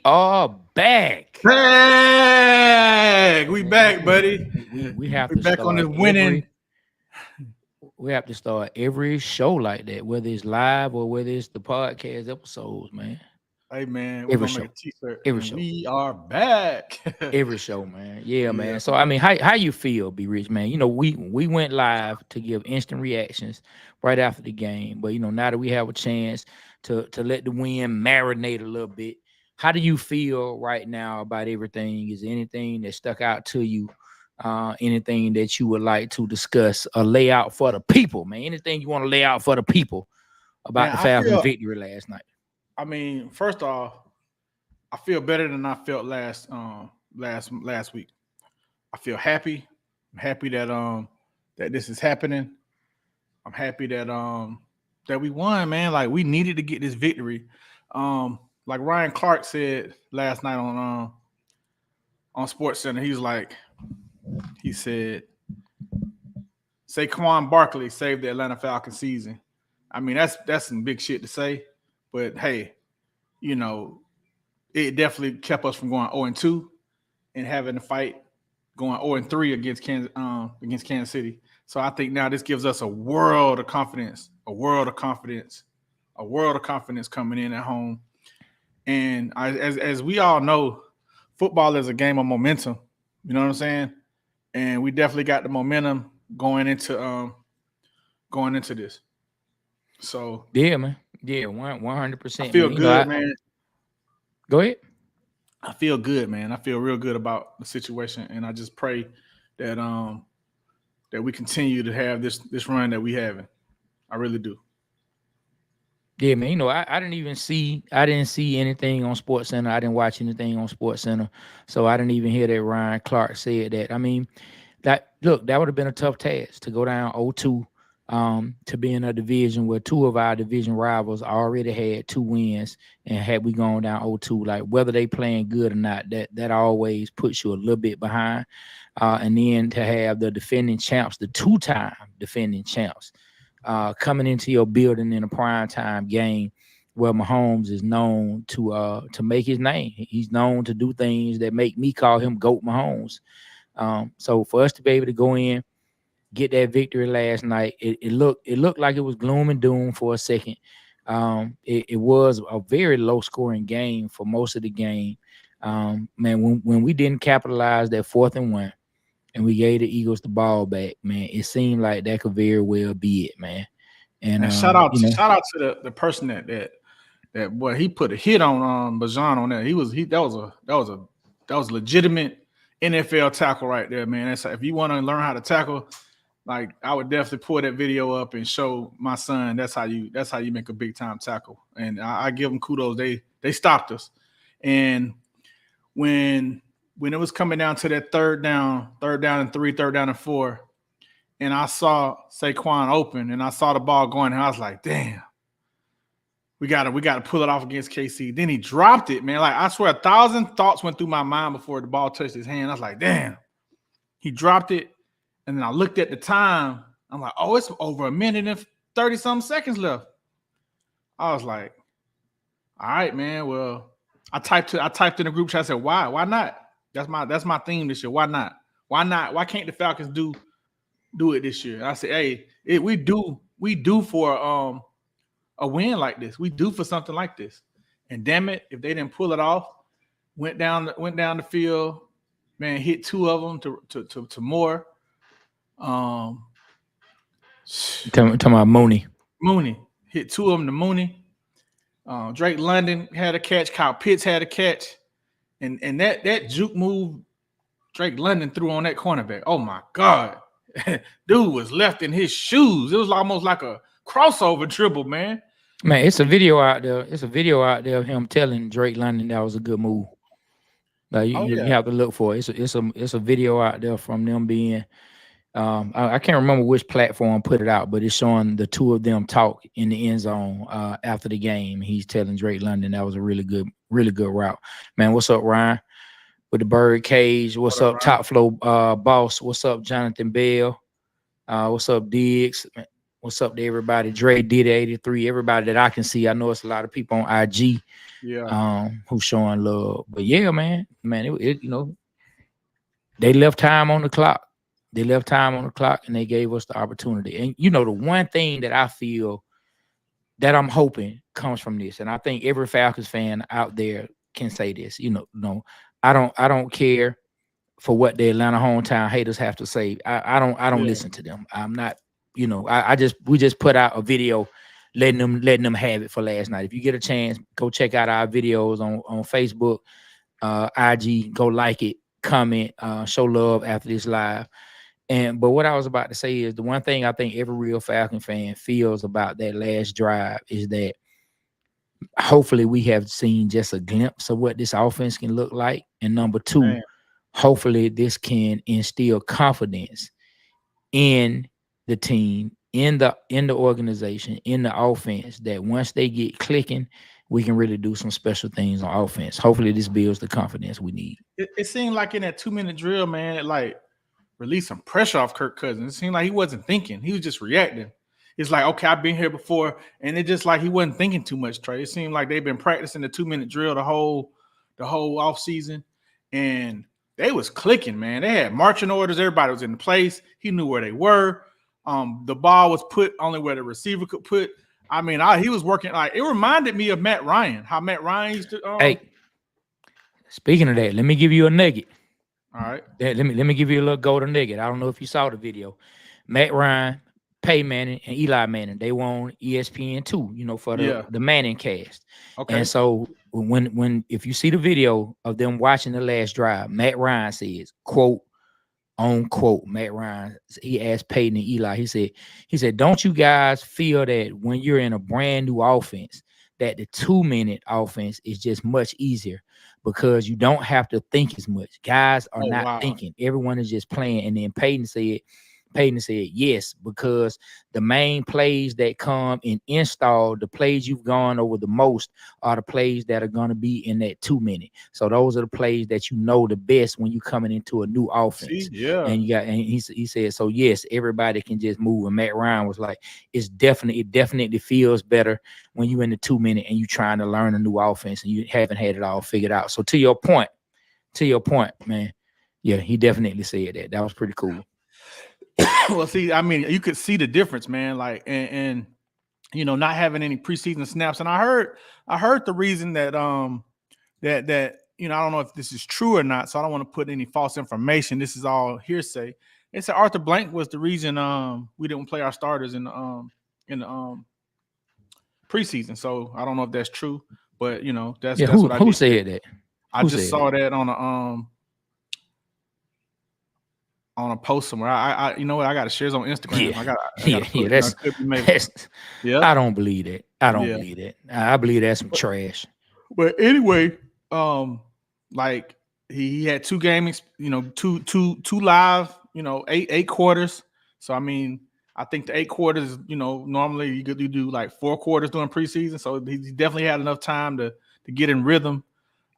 are back. Back. We Man, back, buddy. we have We to back on this start winning. every show like that, whether it's live or whether it's the podcast episodes, man. Hey man, we're Every gonna make a show. t-shirt Every and show. we are back. Every show, man. Yeah, Yeah, man. So I man. mean, how you feel, Be Rich, man? You know, we went live to give instant reactions right after the game, but now that we have a chance to let the wind marinate a little bit, how do you feel right now about everything? Is there anything that stuck out to you? Anything that you would like to discuss or lay out for the people, man? Anything you want to lay out for the people about Man, the I Falcons' feel victory last night? I mean, first off, I feel better than I felt last week. I feel happy. I'm happy that this is happening. I'm happy that we won, man. Like we needed to get this victory. Like Ryan Clark said last night on Sports Center, he said Saquon Barkley saved the Atlanta Falcons season. I mean, that's some big shit to say, but hey, you know, it definitely kept us from going 0-2 and having to fight going 0-3 against Kansas City. So I think now this gives us a world of confidence, a world of confidence, a world of confidence coming in at home. And as we all know, football is a game of momentum. You know what I'm saying? And we definitely got the momentum going into this. So Yeah, man. Yeah, one hundred I percent, feel man. good, man. Go ahead. I feel good, man. I feel real good about the situation, and I just pray that that we continue to have this run that we having. I really do. Yeah, man. I didn't see anything on Sports Center. I didn't watch anything on Sports Center. So I didn't even hear that Ryan Clark said that. I mean, that would have been a tough task to go down 0-2, to be in a division where two of our division rivals already had 2 wins, and had we gone down 0-2, like whether they playing good or not, that always puts you a little bit behind. And then to have the defending champs, the two-time defending champs, coming into your building in a prime time game where Mahomes is known to make his name. He's known to do things that make me call him GOAT Mahomes. So for us to be able to go in, get that victory last night, it looked like it was gloom and doom for a second. It was a very low scoring game for most of the game. Man, when we didn't capitalize that 4th and 1, and we gave the Eagles the ball back, man, it seemed like that could very well be it, man. And And shout out to the person that boy, he put a hit on Bajan on that. That was a legitimate NFL tackle right there, man. That's if you want to learn how to tackle, like I would definitely pull that video up and show my son that's how you make a big time tackle. And I give them kudos. They stopped us. And when it was coming down to that third down and 3, third down and 4, and I saw Saquon open and I saw the ball going, and I was like, damn, we gotta pull it off against KC. Then he dropped it, man. Like I swear 1,000 thoughts went through my mind before the ball touched his hand. I was like, damn, he dropped it. And then I looked at the time. I'm like, oh, it's over a minute and 30-something seconds left. I was like, all right, man. Well, I typed in the group chat. I said, why? Why not? That's my theme this year. Why not? Why not? Why can't the Falcons do it this year? I said, hey, we do for a win like this. We do for something like this. And damn it, if they didn't pull it off, went down the field, man, hit 2 of them to more. talking about Mooney. Mooney hit 2 of them to Mooney. Drake London had a catch. Kyle Pitts had a catch, and that juke move Drake London threw on that cornerback. Oh my God, dude was left in his shoes. It was almost like a crossover dribble, man. Man, it's a video out there. It's a video out there of him telling Drake London that was a good move. Like you have to look for it. It's a video out there from them being. I can't remember which platform put it out, but it's showing the 2 of them talk in the end zone after the game. He's telling Drake London that was a really good route. Man, what's up, Ryan? With the bird cage. What's up, Top Flow boss? What's up, Jonathan Bell? What's up, Diggs? What's up to everybody? Dre did 83. Everybody that I can see. I know it's a lot of people on IG Yeah. who's showing love. But yeah, man, they left time on the clock. They left time on the clock and they gave us the opportunity. And the one thing that I feel that I'm hoping comes from this, and I think every Falcons fan out there can say this, no, I don't care for what the Atlanta hometown haters have to say. I don't listen to them. I'm not, we just put out a video letting them have it for last night. If you get a chance, go check out our videos on Facebook, IG, go like it, comment, show love after this live. But what I was about to say is the one thing I think every real Falcon fan feels about that last drive is that hopefully we have seen just a glimpse of what this offense can look like. And number two, hopefully this can instill confidence in the team, in the organization, in the offense, that once they get clicking, we can really do some special things on offense. Hopefully this builds the confidence we need. It seemed like in that 2-minute drill, man, it like released some pressure off Kirk Cousins. It seemed like he wasn't thinking. He was just reacting. It's like, okay, I've been here before. And it just like he wasn't thinking too much, Trey. It seemed like they've been practicing the 2-minute drill the whole off season. And they was clicking, man. They had marching orders. Everybody was in place. He knew where they were. The ball was put only where the receiver could put. I mean, he was working like it reminded me of Matt Ryan. How Matt Ryan used to. Hey, speaking of that, let me give you a nugget. All right. Let me give you a little golden nugget. I don't know if you saw the video. Matt Ryan, Peyton Manning, and Eli Manning, they were on ESPN2, for the Manning cast. Okay. And so if you see the video of them watching the last drive, Matt Ryan says, quote, unquote, Matt Ryan, he asked Peyton and Eli, he said, don't you guys feel that when you're in a brand new offense, that the 2-minute offense is just much easier because you don't have to think as much. Guys are not thinking. Everyone is just playing. And then Peyton said, yes, because the main plays that come and install, the plays you've gone over the most are the plays that are going to be in that 2-minute. So those are the plays that the best when you're coming into a new offense. And he said, so yes, everybody can just move. And Matt Ryan was like, it definitely feels better when you're in the 2-minute and you're trying to learn a new offense and you haven't had it all figured out. So to your point, man, yeah, he definitely said that. That was pretty cool. Well, see, I mean, you could see the difference, man. Like, and not having any preseason snaps. And I heard the reason that that I don't know if this is true or not. So I don't want to put any false information. This is all hearsay. They said Arthur Blank was the reason we didn't play our starters in the preseason. So I don't know if that's true, but that's what I who said that. I just saw that on a post somewhere. I you know what? I got to share it on Instagram. I don't believe that. I don't believe that. I believe that's some trash. But anyway, like he had 2 games, two live, 8 quarters. So I mean, I think the 8 quarters, normally you do like 4 quarters during preseason. So he definitely had enough time to get in rhythm.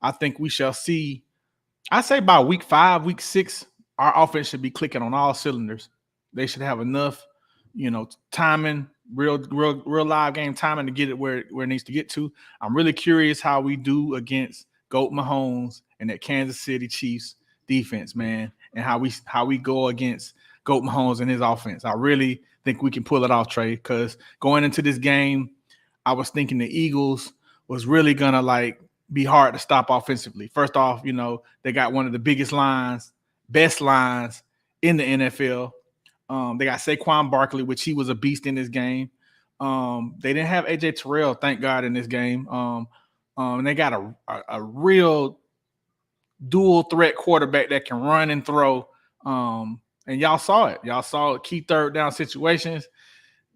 I think we shall see. I say by week 5, week 6. Our offense should be clicking on all cylinders. They should have enough, timing, real live game timing to get it where it needs to get to. I'm really curious how we do against Goat Mahomes and that Kansas City Chiefs defense, man, and how we go against Goat Mahomes and his offense. I really think we can pull it off, Trey, because going into this game, I was thinking the Eagles was really gonna like be hard to stop offensively. First off, they got one of the best lines in the NFL. They got Saquon Barkley, which he was a beast in this game. They didn't have AJ Terrell, thank God, in this game. And they got a real dual threat quarterback that can run and throw. And y'all saw it. Y'all saw key third down situations.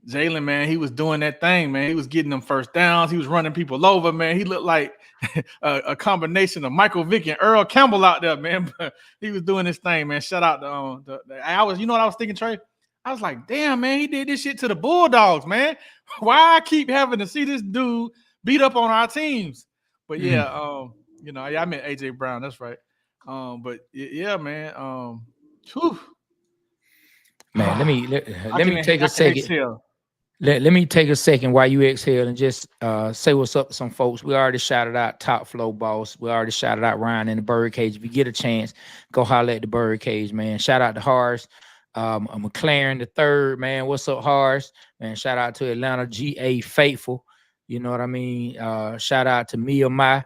Jalen, man, he was doing that thing, man. He was getting them first downs. He was running people over, man. He looked like a combination of Michael Vick and Earl Campbell out there, man. But he was doing his thing, man. Shout out to you know what I was thinking, Trey? I was like, damn, man, he did this shit to the Bulldogs, man. Why I keep having to see this dude beat up on our teams? But yeah, I meant AJ Brown. That's right. But yeah, man. Man, let me take a second. Let me take a second while you exhale and just say what's up to some folks. We already shouted out Top Flow Boss. We already shouted out Ryan in the Birdcage. If you get a chance, go holler at the Birdcage, man. Shout out to Horace, McLaren the third, man. What's up, Horace? Man, shout out to Atlanta GA Faithful. You know what I mean? Shout out to Mia Mai.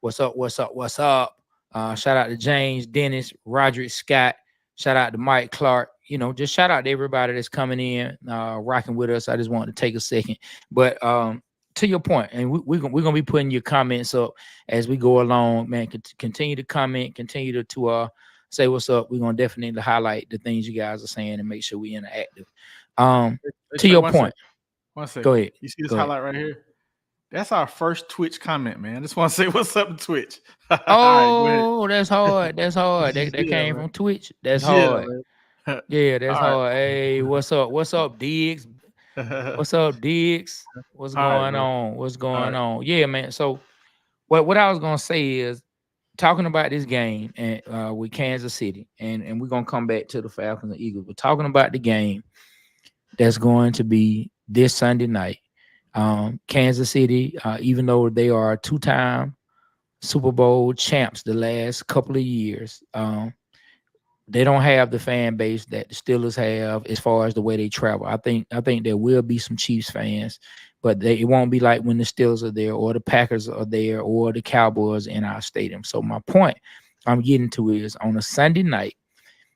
What's up? What's up? What's up? Shout out to James Dennis, Roderick Scott. Shout out to Mike Clark. You know, just shout out to everybody that's coming in, rocking with us. I just wanted to take a second. But to your point, and we're gonna be putting your comments up as we go along, man. Continue to comment, continue to say what's up. We're gonna definitely highlight the things you guys are saying and make sure we interactive. Hey, To Trey, your point, one go second. ahead. You see this Go ahead. highlight right here? That's our first Twitch comment, man. I just want to say what's up to Twitch. All right, go ahead. Oh, that's hard. That's hard. That Yeah, came man. from Twitch. That's Yeah, hard. man. Yeah, that's All hard. Hey, what's up? What's up, Diggs? right. What's up, Diggs? What's All right, going bro. on? What's All going right. on? Yeah, man. So what I was gonna say is talking about this game and with Kansas City, and we're gonna come back to the Falcons and Eagles. We're talking about the game that's going to be this Sunday night. Kansas City, even though they are two-time Super Bowl champs the last couple of years, they don't have the fan base that the Steelers have as far as the way they travel. I think there will be some Chiefs fans, but it won't be like when the Steelers are there or the Packers are there or the Cowboys in our stadium. So my point I'm getting to is on a Sunday night,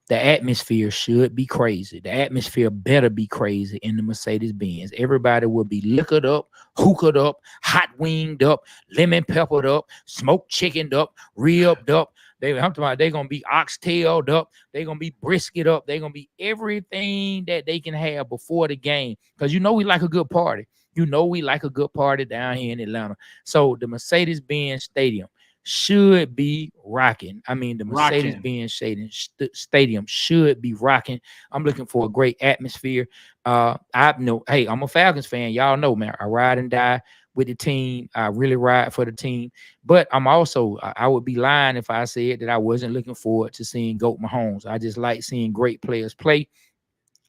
the atmosphere should be crazy. The atmosphere better be crazy in the Mercedes Benz. Everybody will be liquored up, hooked up, hot winged up, lemon peppered up, smoked chickened up, ribbed up. I'm talking about they're gonna be oxtailed up, they're gonna be brisket up, they're gonna be everything that they can have before the game. Because you know we like a good party. You know we like a good party down here in Atlanta. So the Mercedes-Benz Stadium should be rocking. I mean, the Rocking. Mercedes-Benz Stadium should be rocking. I'm looking for a great atmosphere. I know, hey, I'm a Falcons fan. Y'all know, man. I ride and die with the team. I really ride for the team. But I'm also, I would be lying if I said that I wasn't looking forward to seeing Goat Mahomes. I just like seeing great players play.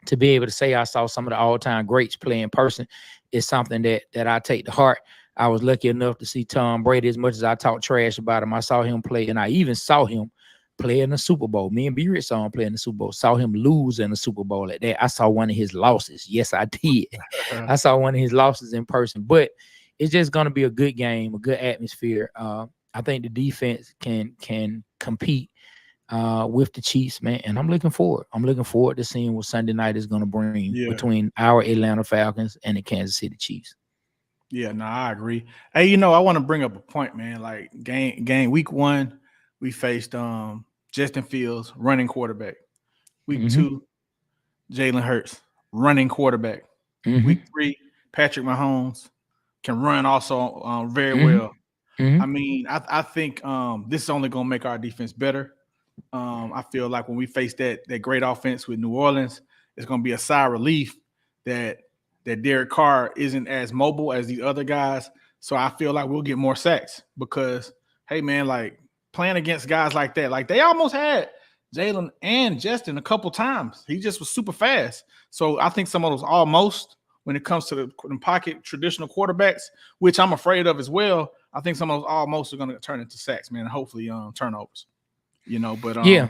To be able to say I saw some of the all-time greats play in person is something that I take to heart. I was lucky enough to see Tom Brady. As much as I talk trash about him, I saw him play, and I even saw him play in the Super Bowl. Me and B-Rich saw him play in the Super Bowl. Saw him lose in the Super Bowl at that. I saw one of his losses. Yes, I did. I saw one of his losses in person. But it's just going to be a good game, a good atmosphere. I think the defense can compete with the Chiefs, man. And I'm looking forward. I'm looking forward to seeing what Sunday night is going to bring Yeah. between our Atlanta Falcons and the Kansas City Chiefs. Yeah, no, I agree. Hey, I want to bring up a point, man. Like game week 1, we faced Justin Fields, running quarterback. Week 2, Jalen Hurts, running quarterback. Week 3, Patrick Mahomes can run also very well. I mean, I think this is only going to make our defense better. I feel like when we face that great offense with New Orleans, it's going to be a sigh of relief that Derek Carr isn't as mobile as these other guys. So I feel like we'll get more sacks because, hey, man, like playing against guys like that, like they almost had Jalen and Justin a couple times. He just was super fast. So I think some of those almost, when it comes to the pocket traditional quarterbacks, which I'm afraid of as well, I think some of those almost are going to turn into sacks, man, and hopefully turnovers. But Yeah.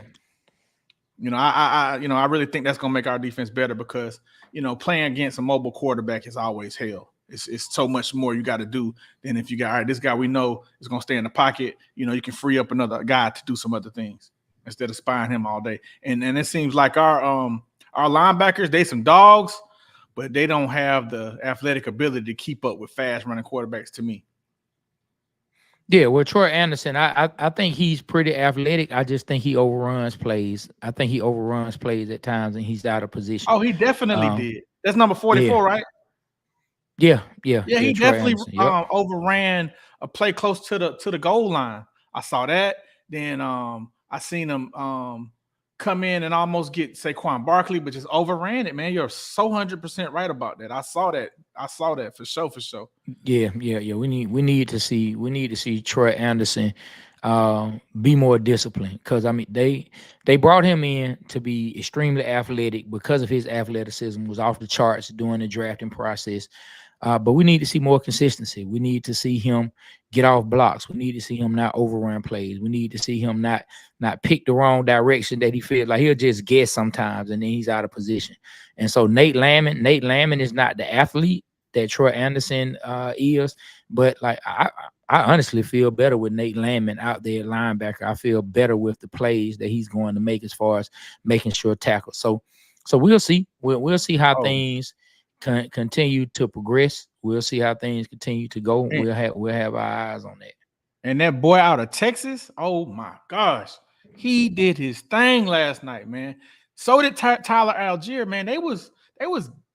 I really think that's gonna make our defense better because playing against a mobile quarterback is always hell. It's so much more you got to do than if you got, all right, this guy we know is gonna stay in the pocket. You can free up another guy to do some other things instead of spying him all day. And it seems like our linebackers, they some dogs, but they don't have the athletic ability to keep up with fast running quarterbacks to me. Yeah, well, Troy Anderson, I think he's pretty athletic. I just think he overruns plays. I think he overruns plays at times, and he's out of position. Oh, he definitely did. That's number 44, right? Yeah. He Troy definitely Anderson, yep. overran a play close to the goal line. I saw that. Then I seen him come in and almost get Saquon Barkley, but just overran it, man. You're so 100% right about that. I saw that for sure. Yeah. We need to see Troy Anderson be more disciplined because I mean They brought him in to be extremely athletic because of his athleticism was off the charts during the drafting process. But we need to see more consistency. We need to see him get off blocks. We need to see him not overrun plays. We need to see him not pick the wrong direction that he feels like he'll just guess sometimes and then he's out of position. And so Nate Landman is not the athlete that Troy Anderson is, but like I honestly feel better with Nate Landman out there at linebacker. I feel better with the plays that he's going to make as far as making sure tackles. So we'll see. We'll see how Oh, things continue to progress. We'll see how things continue to go. and, We'll have our eyes on that. and that boy out of Texas, oh my gosh, he did his thing last night, man. So did Tyler Algier, man. They was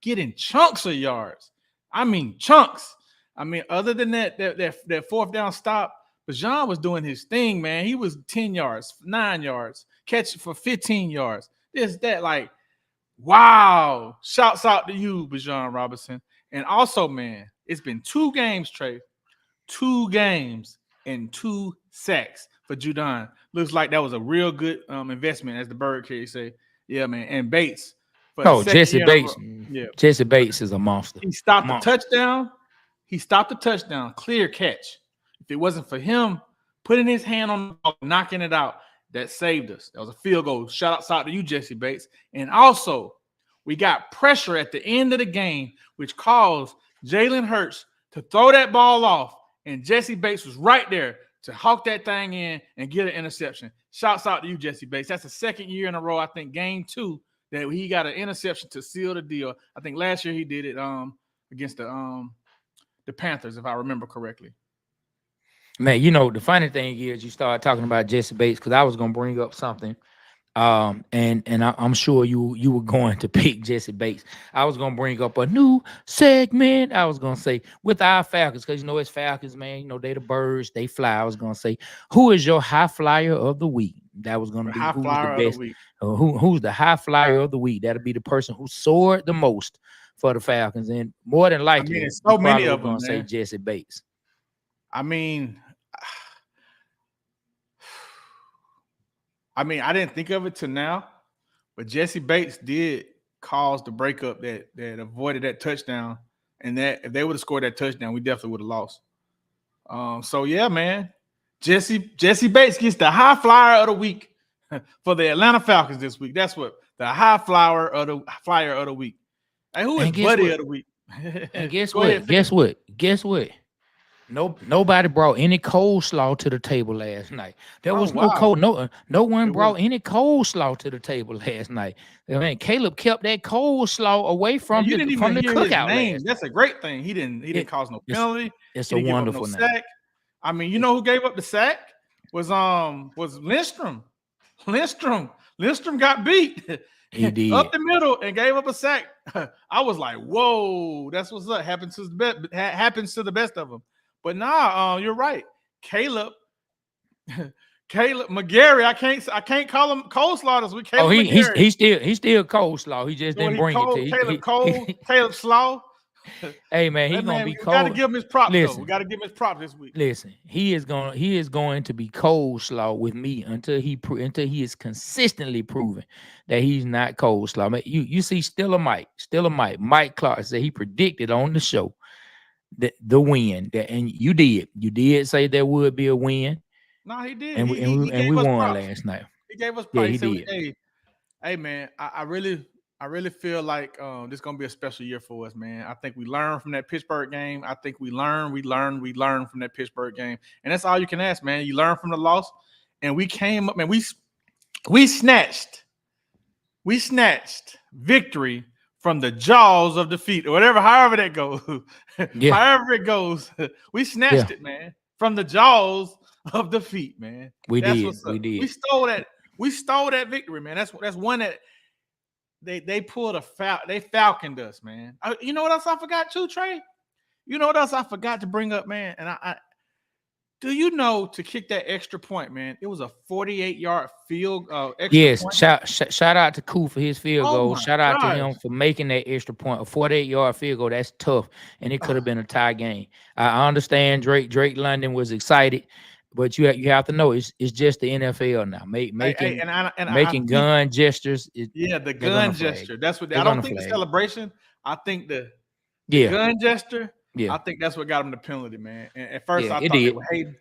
getting chunks of yards. I mean chunks. I mean, other than that fourth down stop, Bajan was doing his thing, man. He was 10 yards, 9 yards, catch for 15 yards. This, that, like, wow. Shouts out to you, Bajan Robinson. And also, man, it's been 2 games, Trey. 2 games and 2 sacks for Judon. Looks like that was a real good investment, as the bird carrier say. Yeah, man. And Bates for the Oh, second Jesse year in a Bates. row. Yeah. Jesse Bates is a monster. He stopped the Monster. touchdown. He stopped the touchdown. Clear catch. If it wasn't for him putting his hand on the ball, knocking it out, that saved us. That was a field goal. Shout out to you, Jesse Bates. And also, we got pressure at the end of the game, which caused Jalen Hurts to throw that ball off. And Jesse Bates was right there to hawk that thing in and get an interception. Shouts out to you, Jesse Bates. That's the second year in a row, I think, game 2, that he got an interception to seal the deal. I think last year he did it against the Panthers, if I remember correctly. Man, the funny thing is you start talking about Jesse Bates because I was gonna bring up something. I'm sure you were going to pick Jesse Bates. I was gonna bring up a new segment. I was gonna say with our Falcons, because it's Falcons, man. They the birds, they fly. I was gonna say, who is your high flyer of the week? That was gonna be High who's flyer the of best. the week. Who's the high flyer of the week? That'll be the person who soared the most for the Falcons, and more than I mean, likely, it's you so many probably were of them, gonna say man. Jesse Bates. I mean, I didn't think of it till now, but Jesse Bates did cause the breakup that avoided that touchdown. And that if they would have scored that touchdown, we definitely would have lost. So yeah, man. Jesse Bates gets the high flyer of the week for the Atlanta Falcons this week. That's what the high flyer of the week. Hey, who is buddy of the week? And guess Go what? ahead, Guess what? Nobody brought any coleslaw to the table last night. There Oh was no wow. cold. No one It was. brought any coleslaw to the table last night. I mean, Caleb kept that coleslaw away And from you didn't from even the hear his cookout name. last. That's a great thing. He didn't cause no It's penalty. it's He a didn't give up no wonderful name. sack. I mean, you know who gave up the sack was Lindstrom. Lindstrom got beat He did. up the middle and gave up a sack. I was like, whoa, that's what's up. Happens to the best of them. But nah, you're right. Caleb McGarry. I can't call him coleslaw this week. Oh, Caleb McGarry. he's still coleslaw. He just So didn't he bring cold, it to Caleb Cole, Caleb Slaw. Hey man, he's That gonna man, be we got to cold. give him his prop though. Listen. We got to give him his prop this week. Listen, he is going to be coleslaw with me until he is consistently proven that he's not coleslaw. I mean, you see, still a Mike Clark said he predicted on the show the win, and you did say there would be a win, No, he did. and He we gave us won props. last night. He gave us Yeah, props. he He said, did. hey, man, I really feel like this is gonna be a special year for us, man. I think we learned from that Pittsburgh game. I think we learned from that Pittsburgh game, and that's all you can ask, man. You learn from the loss, and we came up, man. We snatched victory from the jaws of defeat, or whatever, however that goes. Yeah. However it goes, we snatched it, man, from the jaws of defeat, man. We That's did. what's up. We did. We stole that victory, man. That's one that they pulled they falconed us, man. You know what else I forgot too, Trey? You know what else I forgot to bring up, man? And I do you know to kick that extra point, man? It was a 48-yard field extra Yes, point. shout out to Koo for his field goal. my Shout out to him gosh. for making that extra point. A 48-yard field goal, that's tough, and it could have been a tie game. I understand Drake London was excited, but you have to know it's just the NFL now. Hey, Making and I making think gun gestures. yeah, the They're gonna gun flag. gesture. That's what They're I don't gonna think the flag. celebration. I think the Yeah, gun gesture. yeah, I think that's what got him the penalty, man. And at first, yeah. I It thought they did. were hating.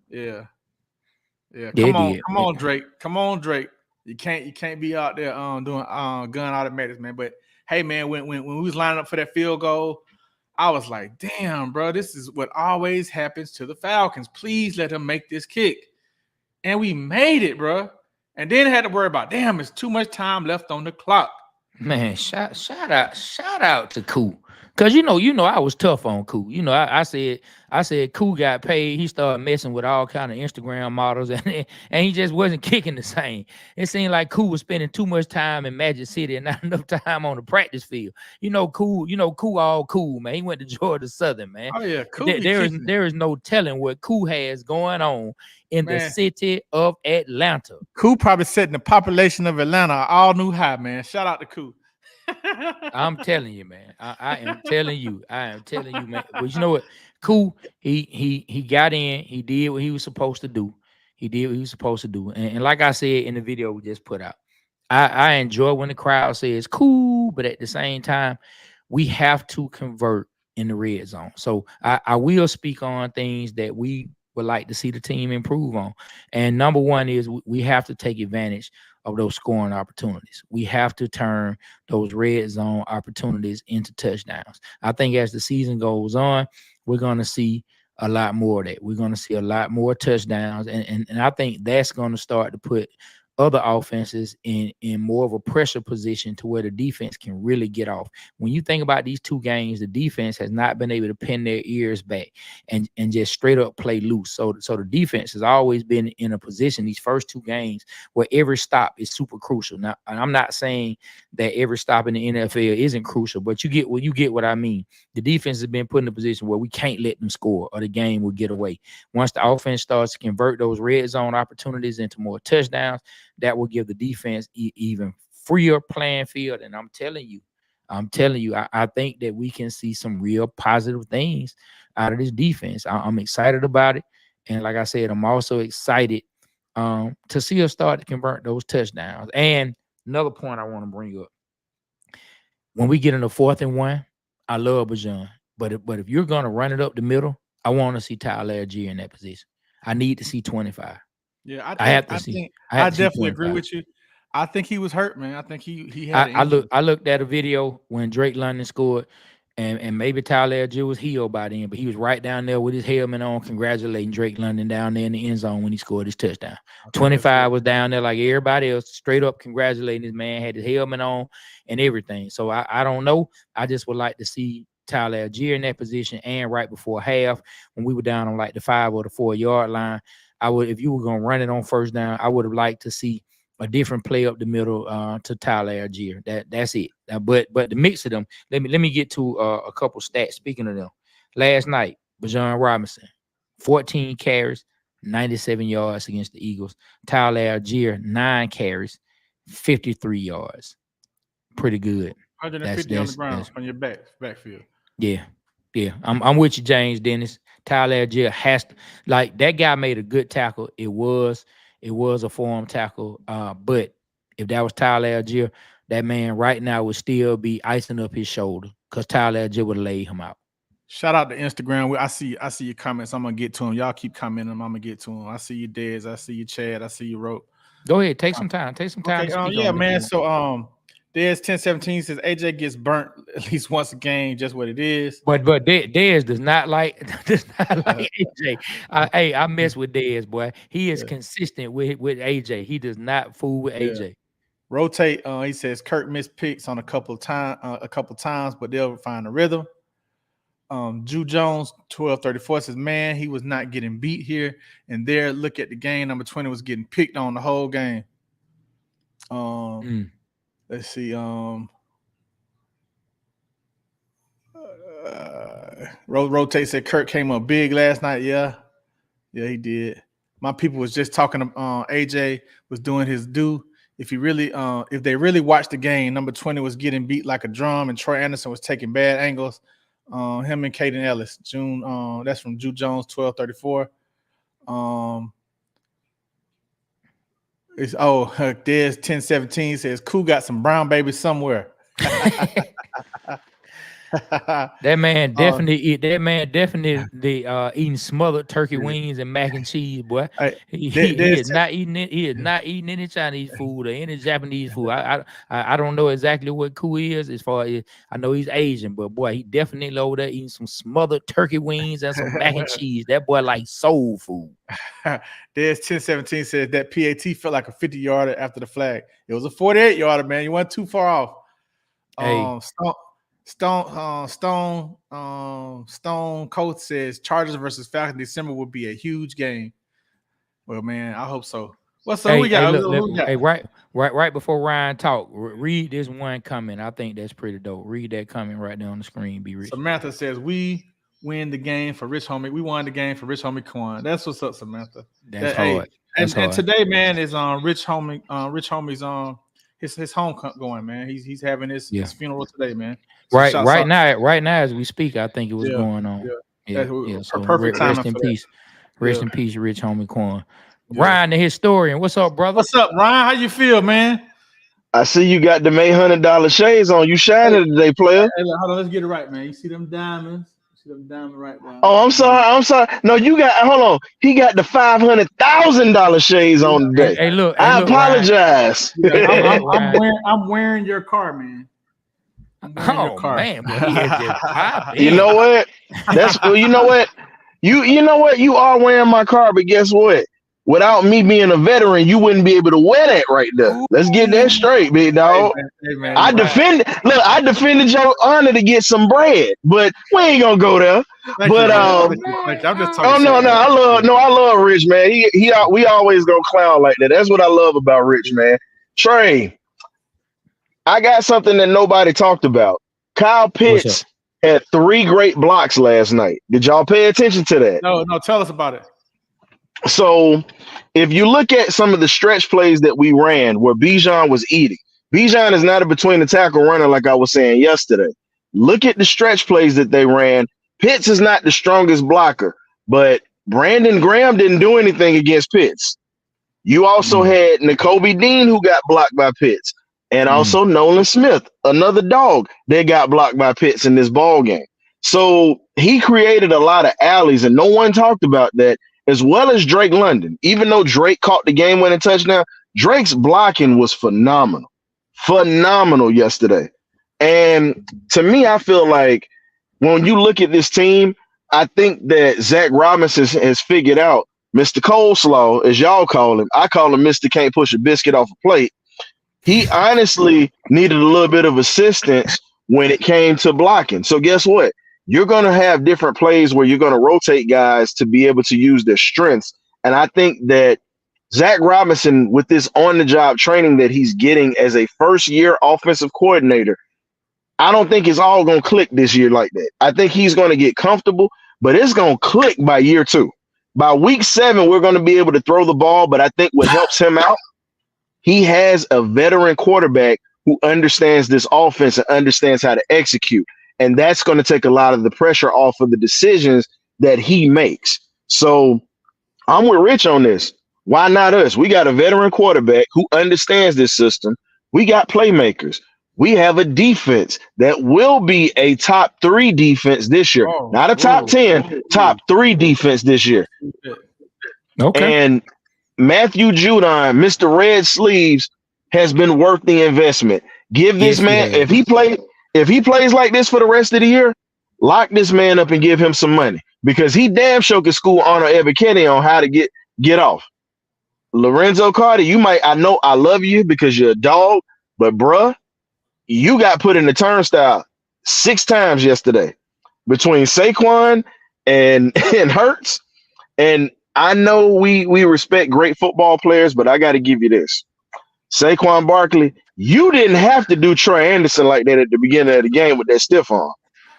Yeah, yeah. Yeah, it did. Come on, Drake. Come on, Drake. You can't be out there doing gun automatics, man. But hey, man, when we was lining up for that field goal, I was like, damn, bro, this is what always happens to the Falcons. Please let him make this kick. And we made it, bro. And then had to worry about, damn, it's too much time left on the clock. Man, shout out to Cool. Cause I was tough on Cool. I said Cool got paid. He started messing with all kind of Instagram models, and he just wasn't kicking the same. It seemed like Cool was spending too much time in Magic City and not enough time on the practice field. Cool all cool, man. He went to Georgia Southern, man. Oh, yeah, cool There, be there is kicking it. there is no telling what Cool has going on in the Man, city of Atlanta. Cool probably setting the population of Atlanta all new high, man. Shout out to Cool. I'm telling you, man. I am telling you. I am telling you, man. But you know what? Cool. He got in. He did what he was supposed to do. He did what he was supposed to do. And like I said in the video we just put out, I enjoy when the crowd says cool, but at the same time, we have to convert in the red zone. So I will speak on things that we would like to see the team improve on. And number one is we have to take advantage of those scoring opportunities. We have to turn those red zone opportunities into touchdowns. I think as the season goes on, we're going to see a lot more of that. We're going to see a lot more touchdowns. And I think that's going to start to put other offenses in more of a pressure position to where the defense can really get off. When you think about these two games, the defense has not been able to pin their ears back and just straight up play loose. So the defense has always been in a position these first two games where every stop is super crucial. Now, I'm not saying that every stop in the NFL isn't crucial, but you get what I mean. The defense has been put in a position where we can't let them score or the game will get away. Once the offense starts to convert those red zone opportunities into more touchdowns, that will give the defense even freer playing field. And I'm telling you, I think that we can see some real positive things out of this defense. I'm excited about it. And like I said, I'm also excited to see us start to convert those touchdowns. And another point I want to bring up, when we get in the 4th and 1, I love Bajan. But if you're going to run it up the middle, I want to see Tyler Algier in that position. I need to see 25. Yeah, I definitely agree with you. I think he was hurt, man. I think he had an injury. I looked at a video when Drake London scored, and maybe Tyler Algier was healed by then, but he was right down there with his helmet on, congratulating Drake London down there in the end zone when he scored his touchdown. Okay, 25 was down there like everybody else, straight up congratulating his man, had his helmet on and everything. So I don't know. I just would like to see Tyler Algier in that position, and right before half, when we were down on like the 5 or the 4 yard line, I would, if you were going to run it on first down, I would have liked to see a different play up the middle to Tyler Algier. That's it. But the mix of them, let me get to a couple stats. Speaking of them, last night, Bijan Robinson, 14 carries, 97 yards against the Eagles. Tyler Algier, 9 carries, 53 yards. Pretty good. 150 on the ground on your backfield. Yeah. I'm with you, James Dennis. Tyler Algier has to, like, that guy made a good tackle. It was a form tackle. But if that was Tyler Algier, that man right now would still be icing up his shoulder because Tyler Algier would have laid him out. Shout out to Instagram. I see your comments. I'm gonna get to them. Y'all keep commenting. I'm gonna get to them. I see you, Dez. I see you, Chad. I see you, Rope. Go ahead. Take some time. Okay, to speak yeah, on man. So Dez 1017 says AJ gets burnt at least once a game, just what it is. But Dez does not like AJ. Hey, I mess with Dez, boy. He is consistent with AJ. He does not fool with AJ. Rotate. He says Kurt missed picks on a couple times, but they'll find a rhythm. Drew Jones 1234 says, man, he was not getting beat here and there. Look at the game. Number 20 was getting picked on the whole game. Let's see. Rotate said Kirk came up big last night. Yeah, he did. My people was just talking. AJ was doing his due. If they really watched the game, number 20 was getting beat like a drum, and Troy Anderson was taking bad angles. Him and Caden Ellis. That's from Drew Jones 1234. Um, it's there's 1017 says Cool got some brown baby somewhere. That man uh, definitely eat. That man definitely eating smothered turkey wings and mac and cheese. Boy, I, he there's is not eating it. He is not eating any Chinese food or any Japanese food. I don't know exactly what Koo is as far as I know he's Asian, but boy, he definitely over there eating some smothered turkey wings and some mac and cheese. That boy like soul food. There's 1017 says that PAT felt like a 50-yarder after the flag. It was a 48-yarder, man. You went too far off. Hey. Stone Cold says Chargers versus Falcons December will be a huge game. Well, man, I hope so. What's up? Hey, We got? hey, right before Ryan talk, read this one comment. I think that's pretty dope. Read that comment right there on the screen. Be rich. Samantha says we win the game for Rich Homie. We won the game for Rich Homie Quan. That's what's up, Samantha. That's hard. And today, man, is Rich Homie's his home going, man. He's having his funeral today, man. So right now as we speak, I think it was going on. Yeah. So perfect rest in peace. Rest in peace, Rich Homie Quan. Ryan, the historian. What's up, brother? What's up, Ryan? How you feel, man? I see you got the $800 shades on. You shining today, player. Hey, hold on, let's get it right, man. You see them diamonds? Right now. Oh, I'm sorry. No, you got. Hold on. He got the $500,000 shades on today. Hey, look. I apologize. I'm wearing your car, man. Your car. Man, boy, he just you know what? You know what? You know what? You are wearing my car, but guess what? Without me being a veteran, you wouldn't be able to wear that right there. Let's get that straight, big dog. Hey, man, I defended your honor to get some bread, but we ain't gonna go there. I'm just talking. I love Rich, man. We always gonna clown like that. That's what I love about Rich, man. Trey, I got something that nobody talked about. Kyle Pitts had 3 great blocks last night. Did y'all pay attention to that? No, tell us about it. So if you look at some of the stretch plays that we ran where Bijan was eating, Bijan is not a between the tackle runner like I was saying yesterday. Look at the stretch plays that they ran. Pitts is not the strongest blocker, but Brandon Graham didn't do anything against Pitts. You also had Nakobe Dean who got blocked by Pitts, and also Nolan Smith, another dog that got blocked by Pitts in this ball game. So he created a lot of alleys, and no one talked about that. As well as Drake London. Even though Drake caught the game-winning touchdown, Drake's blocking was phenomenal. Phenomenal yesterday. And to me, I feel like when you look at this team, I think that Zach Robinson has figured out Mr. Coleslaw, as y'all call him. I call him Mr. Can't Push a Biscuit Off a Plate. He honestly needed a little bit of assistance when it came to blocking. So guess what? You're going to have different plays where you're going to rotate guys to be able to use their strengths. And I think that Zach Robinson, with this on-the-job training that he's getting as a first-year offensive coordinator, I don't think it's all going to click this year like that. I think he's going to get comfortable, but it's going to click by year 2. By week 7, we're going to be able to throw the ball, but I think what helps him out, he has a veteran quarterback who understands this offense and understands how to execute. And that's going to take a lot of the pressure off of the decisions that he makes. So I'm with Rich on this. Why not us? We got a veteran quarterback who understands this system. We got playmakers. We have a defense that will be a top 3 defense this year. Not a top 10, top 3 defense this year. Okay. And Matthew Judon, Mr. Red Sleeves, has been worth the investment. Give this man, if he plays like this for the rest of the year, lock this man up and give him some money because he damn sure can school Honor Ebiketie on how to get off. Lorenzo Carter, I know I love you because you're a dog, but bruh, you got put in the turnstile 6 times yesterday between Saquon and Hurts. And I know we respect great football players, but I got to give you this. Saquon Barkley, you didn't have to do Troy Anderson like that at the beginning of the game with that stiff arm.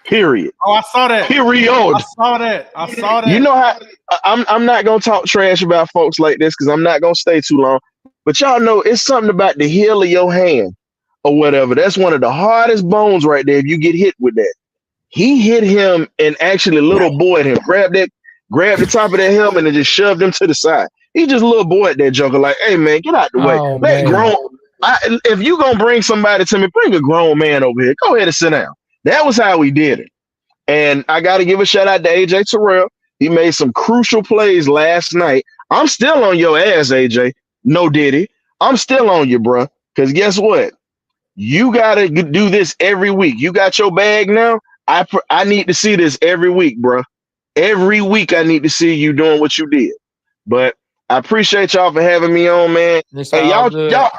Period. Oh, I saw that. Period. I saw that. You know how I'm not gonna talk trash about folks like this because I'm not gonna stay too long. But y'all know it's something about the heel of your hand or whatever. That's one of the hardest bones right there. If you get hit with that, he hit him and actually little boy him. grabbed the top of that helmet and just shoved him to the side. He just a little boy at that joker, like, hey man, get out the way. Oh Let man. if you gonna bring somebody to me, bring a grown man over here. Go ahead and sit down. That was how we did it. And I got to give a shout out to AJ Terrell. He made some crucial plays last night. I'm still on your ass, AJ. No Diddy. I'm still on you, bro. Because guess what? You got to do this every week. You got your bag now. I need to see this every week, bro. Every week I need to see you doing what you did. But I appreciate y'all for having me on, man. It's Hey, all good. y'all,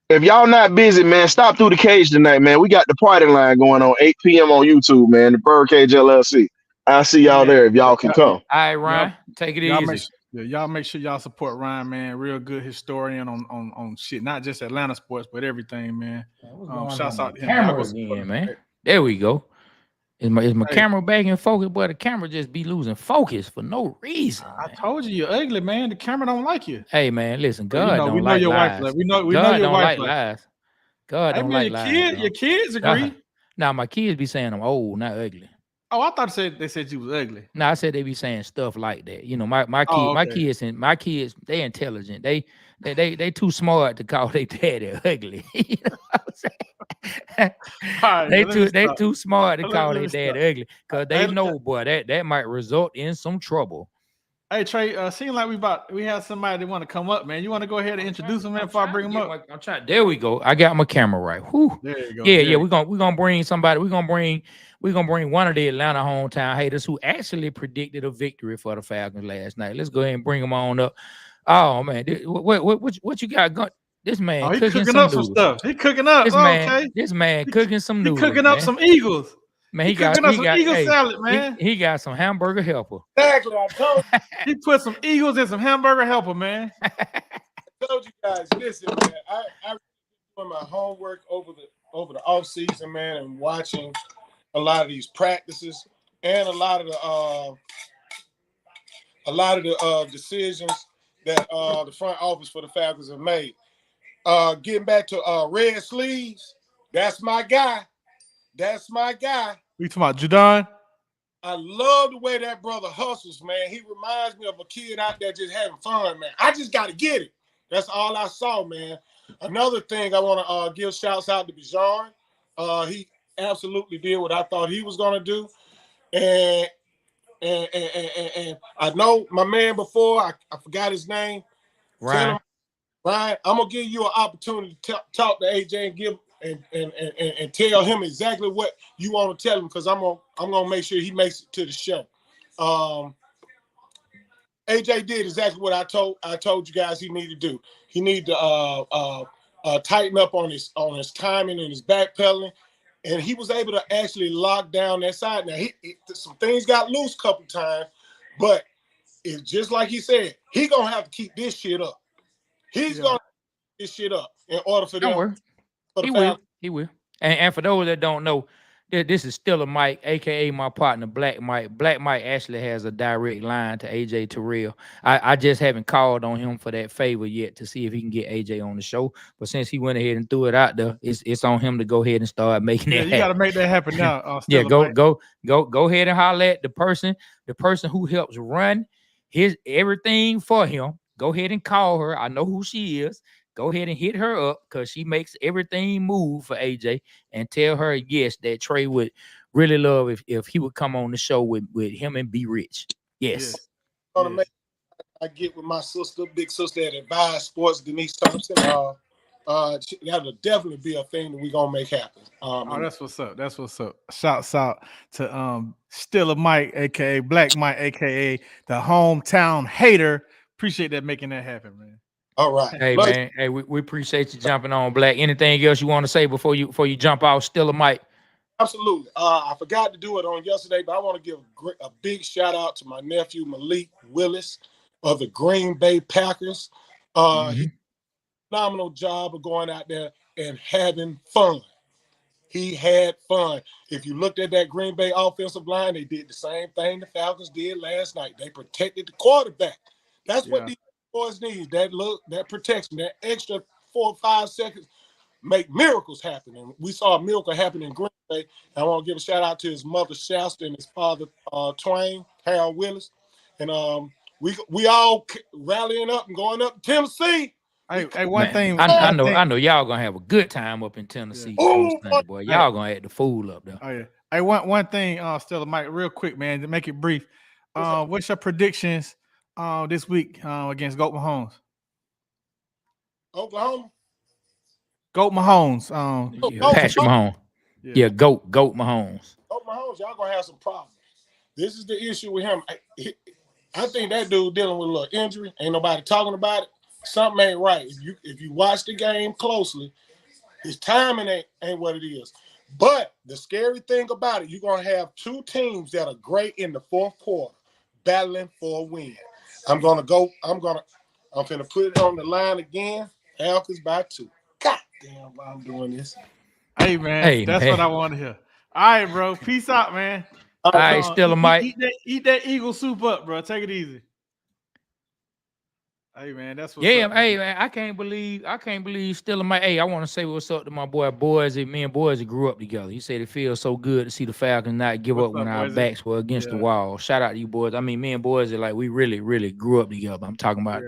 if y'all not busy, man, stop through the cage tonight, man. We got the party line going on 8 p.m. on YouTube, man. The Birdcage LLC. I'll see y'all there if y'all can come. All right, Ryan, take it easy. Y'all make sure y'all support Ryan, man. Real good historian on shit, not just Atlanta sports, but everything, man. Shouts out to him. Camera again, man. There we go. Is my camera back in focus? Boy, the camera just be losing focus for no reason. I told you you're ugly, man. The camera don't like you. Hey, man, listen, God don't we like know your lies. wife. We know God your don't wife. like lies. God don't like lies. Your kids agree. Now my kids be saying I'm old, not ugly. Oh, I thought they said you was ugly. No, I said they be saying stuff like that. You know, my kids, they intelligent. They too smart to call their daddy ugly. You know what I'm saying? Right, they too smart to call their daddy ugly because they know, boy, that might result in some trouble. Hey Trey, seems like we have somebody that want to come up, man. You want to go ahead and introduce them, man, before I bring them up? I'm trying. There we go. I got my camera right. Whew. There you go. Yeah. We're gonna bring somebody. We're gonna bring one of the Atlanta hometown haters who actually predicted a victory for the Falcons last night. Let's go ahead and bring them on up. Oh man, what you got going? This man cooking up some stuff. He cooking up. This man cooking some noodles. He cooking up some Eagles. Man, he got some Eagle salad, man. He got some hamburger helper. Exactly, I told you. He put some Eagles in some hamburger helper, man. I told you guys, listen, man. I doing my homework over the off season, man, and watching a lot of these practices and a lot of the decisions that the front office for the Falcons have made. Getting back to Red Sleeves, that's my guy. That's my guy. We talking about Judon? I love the way that brother hustles, man. He reminds me of a kid out there just having fun, man. I just got to get it. That's all I saw, man. Another thing I want to give shouts out to Bijan. He absolutely did what I thought he was going to do. And I know my man before, I forgot his name. Ryan, I'm going to give you an opportunity to talk to AJ and give and tell him exactly what you want to tell him, because I'm gonna make sure he makes it to the show. AJ did exactly what I told you guys he needed to do. He needed to tighten up on his timing and his backpedaling, and he was able to actually lock down that side. Now some things got loose a couple times, but it's just like he said, he gonna have to keep this shit up. He's gonna keep this shit up in order for them. He will. And for those that don't know, this is still a Mike, aka my partner Black Mike. Black Mike actually has a direct line to AJ Terrell. I just haven't called on him for that favor yet to see if he can get AJ on the show. But since he went ahead and threw it out there, it's on him to go ahead and start making it happen. You got to make that happen now. Go ahead and holler at the person who helps run his everything for him. Go ahead and call her. I know who she is. Go ahead and hit her up because she makes everything move for AJ, and tell her yes that Trey would really love if he would come on the show with him and Be Rich. Yes. I get with my sister, big sister at Advise Sports, Denise Thompson. That'll definitely be a thing that we're gonna make happen. That's what's up. That's what's up. shouts out to Stiller Mike, aka Black Mike, aka the hometown hater. Appreciate that, making that happen, man. All right. Hey, man. Hey, we appreciate you jumping on, Black. Anything else you want to say before you jump out? Still a mic. Absolutely. I forgot to do it on yesterday, but I want to give a big shout out to my nephew Malik Willis of the Green Bay Packers. He did a phenomenal job of going out there and having fun. He had fun. If you looked at that Green Bay offensive line, they did the same thing the Falcons did last night. They protected the quarterback. That's what these boys need. That protection, that extra 4 or 5 seconds make miracles happen. And we saw a miracle happen in Green Bay. I want to give a shout out to his mother Shasta and his father Twain, Harold Willis. and we all rallying up and going up to Tennessee. Hey, one Man, thing. I know y'all gonna have a good time up in Tennessee. Yeah. On Sunday, boy. Y'all gonna have the fool up there. Oh yeah. Hey, one thing, Stella, Mike, real quick, man, to make it brief. What's your predictions this week against Goat Mahomes? Oklahoma. Goat Mahomes. Patrick Mahomes. Yeah, Goat Mahomes. Goat Mahomes, y'all gonna have some problems. This is the issue with him. I think that dude dealing with a little injury. Ain't nobody talking about it. Something ain't right. If you watch the game closely, his timing ain't what it is. But the scary thing about it, you're gonna have two teams that are great in the fourth quarter, battling for a win. I'm gonna put it on the line again. Falcons by 2. God damn, why I'm doing this. Hey man, that's what I want to hear. All right, bro. Peace out, man. All right, Stella, Mike. Eat that eagle soup up, bro. Take it easy. Hey man, that's what's up. Hey man, I can't believe Stella Mike. Hey, I want to say what's up to my boy Boise. Me and Boise grew up together. He said it feels so good to see the Falcons not give up when our backs were against the wall. Shout out to you boys. I mean, me and Boise, like, we really, really grew up together. I'm talking about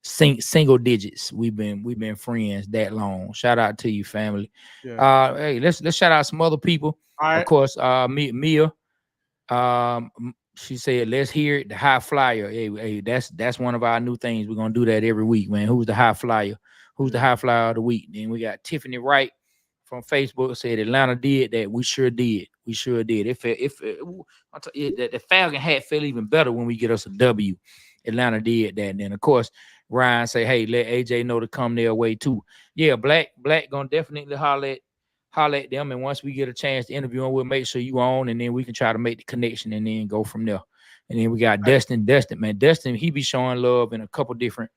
single digits. We've been friends that long. Shout out to you, family. Hey, let's shout out some other people. All right. Of course, Mia. She said, let's hear it. The high flyer. Hey, that's one of our new things. We're gonna do that every week, man. Who's the high flyer? Who's the high flyer of the week? Then we got Tiffany Wright from Facebook said Atlanta did that. We sure did. The Falcon hat felt even better when we get us a W. Atlanta did that. And then of course Ryan say, hey, let AJ know to come their way too. Yeah, Black gonna definitely holler at them, and once we get a chance to interview them, we'll make sure you on, and then we can try to make the connection and then go from there. And then we got Destin, man. Destin, he be showing love in a couple different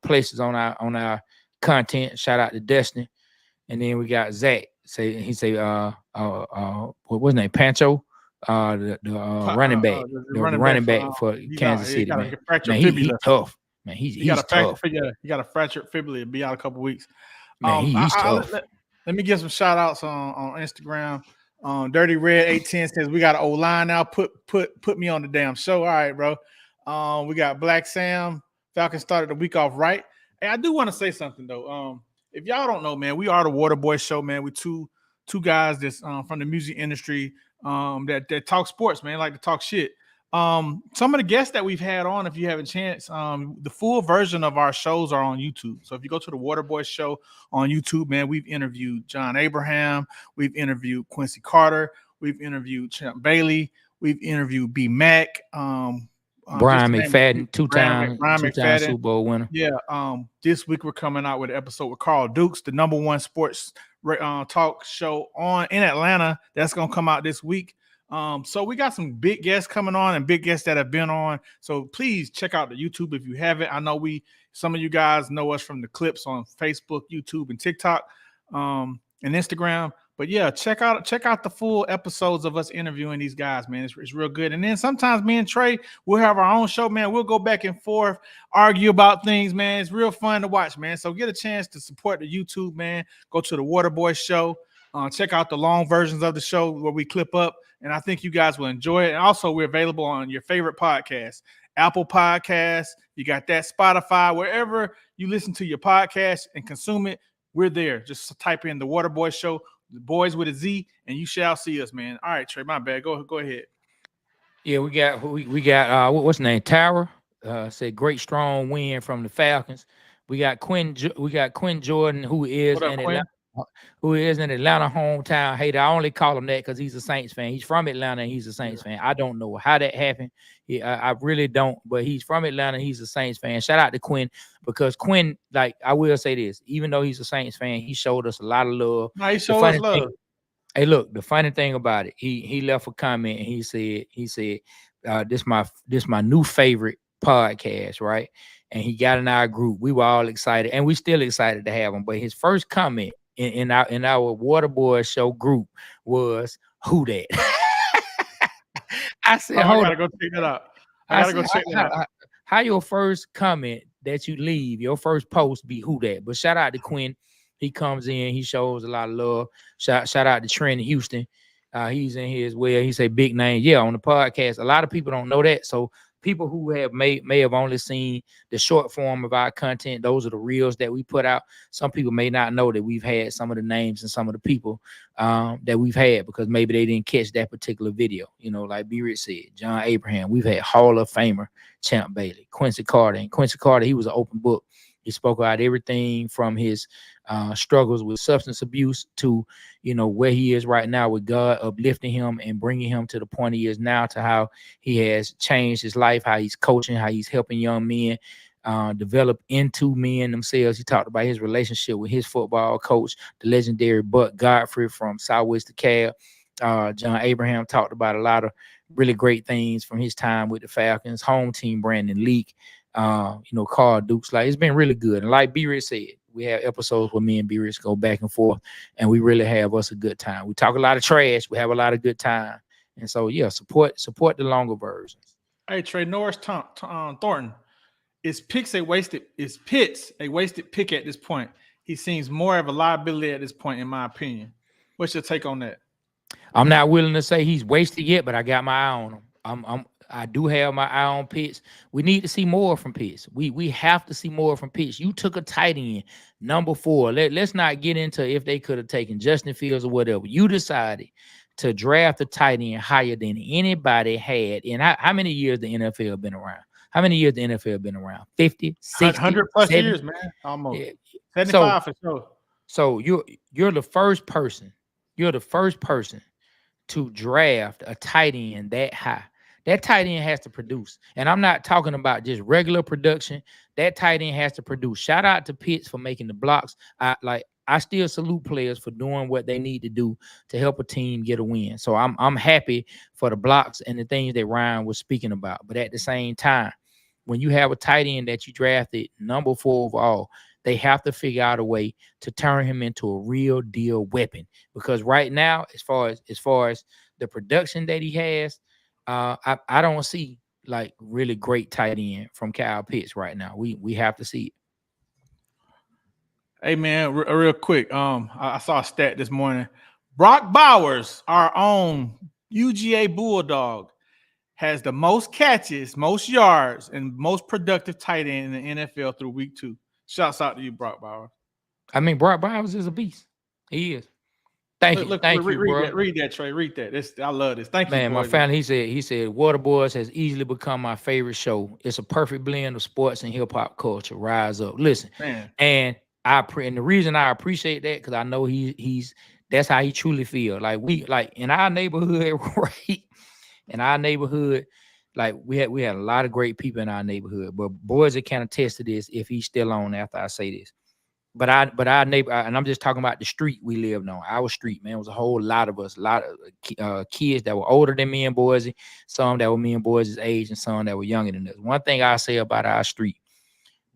places on our content. Shout out to Destin. And then we got Zach. What's his name? Pancho, the running back, running back for Kansas City. Man, he's tough. Man, he's tough. He got a fractured fibula. Be out a couple weeks. Man, he's tough. Let me give some shout outs on Instagram. Dirty Red 810 says we got an old line now. Put me on the damn show. All right, bro. We got Black Sam. Falcons started the week off right. Hey, I do want to say something though. If y'all don't know, man, we are the Water Boy Show, man. We two guys that's from the music industry that talk sports, man, like to talk shit. Some of the guests that we've had on, if you have a chance, the full version of our shows are on YouTube. So if you go to the Waterboy Show on YouTube, man, we've interviewed John Abraham, we've interviewed Quincy Carter, we've interviewed Champ Bailey, we've interviewed B Mac, Brian McFadden, two-time Super Bowl winner. Yeah. This week we're coming out with an episode with Carl Dukes, the #1 sports talk show in Atlanta. That's gonna come out this week. So we got some big guests coming on and big guests that have been on. So please check out the YouTube if you haven't. I know some of you guys know us from the clips on Facebook, YouTube, and TikTok, and Instagram. But yeah, check out the full episodes of us interviewing these guys, man. It's real good. And then sometimes me and Trey, we'll have our own show, man. We'll go back and forth, argue about things, man. It's real fun to watch, man. So get a chance to support the YouTube, man. Go to the Waterboy Show. Check out the long versions of the show where we clip up, and I think you guys will enjoy it. And also, we're available on your favorite podcast, Apple Podcasts. You got that, Spotify, wherever you listen to your podcast and consume it, we're there. Just type in the Waterboy Show, the boys with a Z, and you shall see us, man. All right, Trey, my bad. Go ahead. Yeah, we got what's his name? Tower. Said great strong win from the Falcons. We got Quinn Jordan, who is an Atlanta hometown hater. I only call him that because he's a Saints fan. He's from Atlanta and he's a Saints fan. I don't know how that happened. I really don't, but he's from Atlanta. He's a Saints fan. Shout out to Quinn, because Quinn, like, I will say this, even though he's a Saints fan, he showed us a lot of love. No, he showed us love. Hey, look, the funny thing about it, he left a comment and he said, this my new favorite podcast, right? And he got in our group. We were all excited, and we still excited to have him. But his first comment in our Waterboy Show group was, "Who that?" I said, "Hold on, I gotta go check that out." I gotta go check that out. How your first comment that you leave, your first post be "Who that?" But shout out to Quinn. He comes in, he shows a lot of love. Shout out to Trent in Houston. He's in here as well. He say big name. Yeah, on the podcast. A lot of people don't know that. So people who have may have only seen the short form of our content. Those are the reels that we put out. Some people may not know that we've had some of the names and some of the people that we've had, because maybe they didn't catch that particular video. You know, like B. Rich said, John Abraham. We've had Hall of Famer Champ Bailey, Quincy Carter. And Quincy Carter, he was an open book. He spoke about everything from his struggles with substance abuse to, you know, where he is right now with God uplifting him and bringing him to the point he is now, to how he has changed his life, how he's coaching, how he's helping young men develop into men themselves. He talked about his relationship with his football coach, the legendary Buck Godfrey from Southwest DeKalb. John Abraham talked about a lot of really great things from his time with the Falcons, home team Brandon Leak, you know, Carl Dukes. Like, it's been really good. And like B. Rich said, we have episodes where me and B. Rich go back and forth, and we really have us a good time. We talk a lot of trash. We have a lot of good time. And so, yeah, support the longer versions. Hey, Trey, Norris Thornton, is Pitts a wasted pick at this point? He seems more of a liability at this point, in my opinion. What's your take on that? I'm not willing to say he's wasted yet, but I got my eye on him. I do have my eye on Pitts. We need to see more from Pitts. We have to see more from Pitts. You took a tight end, number 4. Let's not get into if they could have taken Justin Fields or whatever. You decided to draft a tight end higher than anybody had. And how many years the NFL been around? How many years the NFL been around? 50, 60, 100 plus 70? years, man. Almost. Yeah. 75 for sure. So you're the first person. You're the first person to draft a tight end that high. That tight end has to produce. And I'm not talking about just regular production. That tight end has to produce. Shout out to Pitts for making the blocks. I still salute players for doing what they need to do to help a team get a win. So I'm happy for the blocks and the things that Ryan was speaking about. But at the same time, when you have a tight end that you drafted number 4 overall, they have to figure out a way to turn him into a real deal weapon. Because right now, as far as the production that he has, I don't see like really great tight end from Kyle Pitts right now. We have to see it. Hey man, real quick. I saw a stat this morning. Brock Bowers, our own UGA Bulldog, has the most catches, most yards, and most productive tight end in the NFL through week 2. Shouts out to you, Brock Bowers. I mean, Brock Bowers is a beast. He is. Thank you, bro. Read that, Trey. Read that. I love this. Thank you, man. My family. He said, Water Boys has easily become my favorite show. It's a perfect blend of sports and hip hop culture. Rise up, listen, man. And the reason I appreciate that, because I know he's that's how he truly feel. Like in our neighborhood, right? In our neighborhood, like we had a lot of great people in our neighborhood. But boys that can attest to this if he's still on after I say this. But our neighbor, and I'm just talking about the street we lived on. Our street, man, it was a whole lot of us, a lot of kids that were older than me and Boise, some that were me and Boise's age, and some that were younger than us. One thing I say about our street,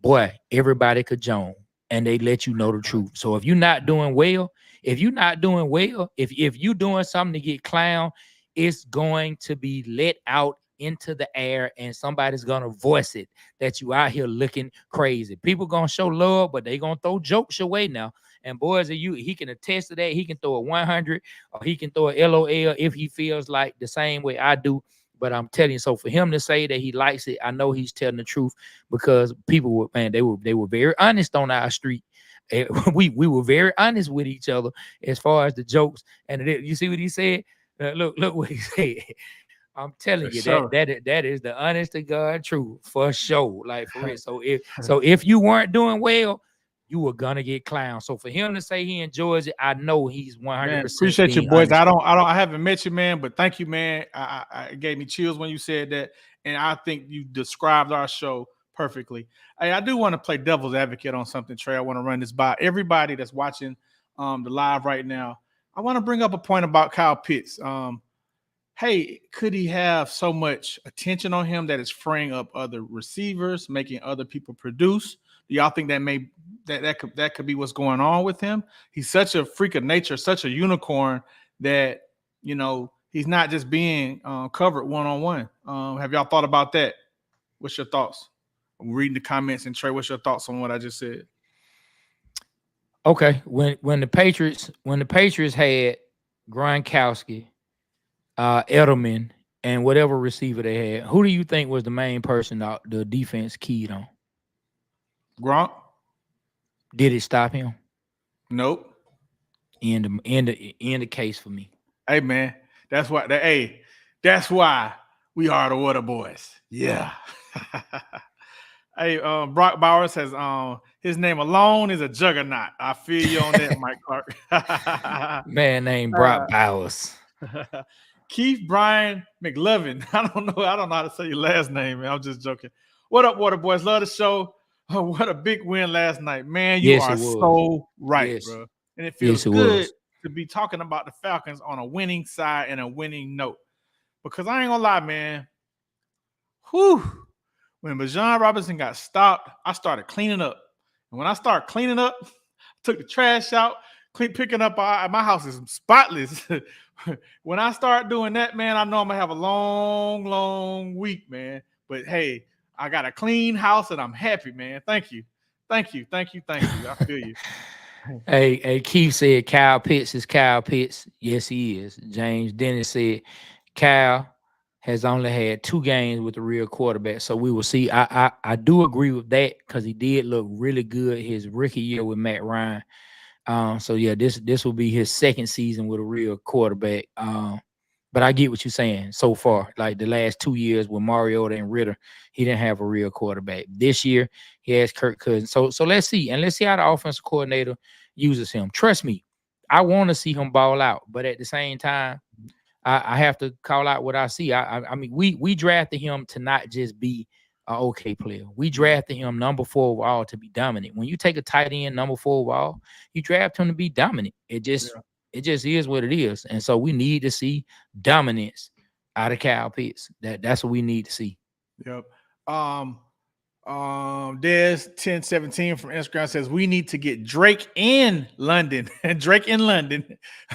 boy, everybody could join, and they let you know the truth. So if you're not doing well, if you're doing something to get clown, it's going to be let out into the air, and somebody's gonna voice it that you out here looking crazy. People gonna show love, but they gonna throw jokes your way now. And boys, he can attest to that. He can throw a 100 or he can throw a LOL if he feels like the same way I do. But I'm telling you, so for him to say that he likes it, I know he's telling the truth, because people were, man, they were very honest on our street. We were very honest with each other as far as the jokes. And you see what he said? Look what he said. I'm telling you, that is the honest to God truth for sure. Like for real. So if you weren't doing well, you were gonna get clowned. So for him to say he enjoys it, I know he's 100%. Appreciate you, boys. I haven't met you, man, but thank you, man. I gave me chills when you said that, and I think you described our show perfectly. Hey, I do want to play devil's advocate on something, Trey. I want to run this by everybody that's watching the live right now. I want to bring up a point about Kyle Pitts. Hey, could he have so much attention on him that it's freeing up other receivers, making other people produce? Do y'all think that could be what's going on with him? He's such a freak of nature, such a unicorn that, you know, he's not just being covered one-on-one. Have y'all thought about that? What's your thoughts? I'm reading the comments, and Trey, what's your thoughts on what I just said? Okay, when the Patriots had Gronkowski, Edelman, and whatever receiver they had, who do you think was the main person the defense keyed on? Gronk? Did it stop him? Nope. End the case for me. Hey man, that's why. That's why we are the Water Boys. Yeah. Hey, Brock Bauer says, his name alone is a juggernaut. I feel you on that, Mike Clark. Man named Brock Bowers. Keith Brian McLovin. I don't know how to say your last name, man. I'm just joking. What up, Water Boys? Love the show. Oh, what a big win last night, man. You are so right, bro. And it feels good to be talking about the Falcons on a winning side and a winning note. Because I ain't gonna lie, man. Whew. When Bijan Robinson got stopped, I started cleaning up. And when I started cleaning up, took the trash out, picking up. My house is spotless. When I start doing that, man, I know I'm gonna have a long, long week, man. But hey, I got a clean house and I'm happy, man. Thank you. I feel you. Hey, Keith said Kyle Pitts is Kyle Pitts. Yes, he is. James Dennis said Kyle has only had 2 games with the real quarterback. So we will see. I do agree with that because he did look really good his rookie year with Matt Ryan. So yeah, this will be his second season with a real quarterback. But I get what you're saying so far. Like the last 2 years with Mariota and Ritter, he didn't have a real quarterback. This year he has Kirk Cousins. So let's see. And let's see how the offensive coordinator uses him. Trust me, I want to see him ball out, but at the same time, I have to call out what I see. I mean, we drafted him to not just be an okay player. We drafted him number 4 overall to be dominant. When you take a tight end number 4 overall, you draft him to be dominant. It just is what it is. And so we need to see dominance out of Kyle Pitts. That's what we need to see. Yep. Des 1017 from Instagram says we need to get Drake in London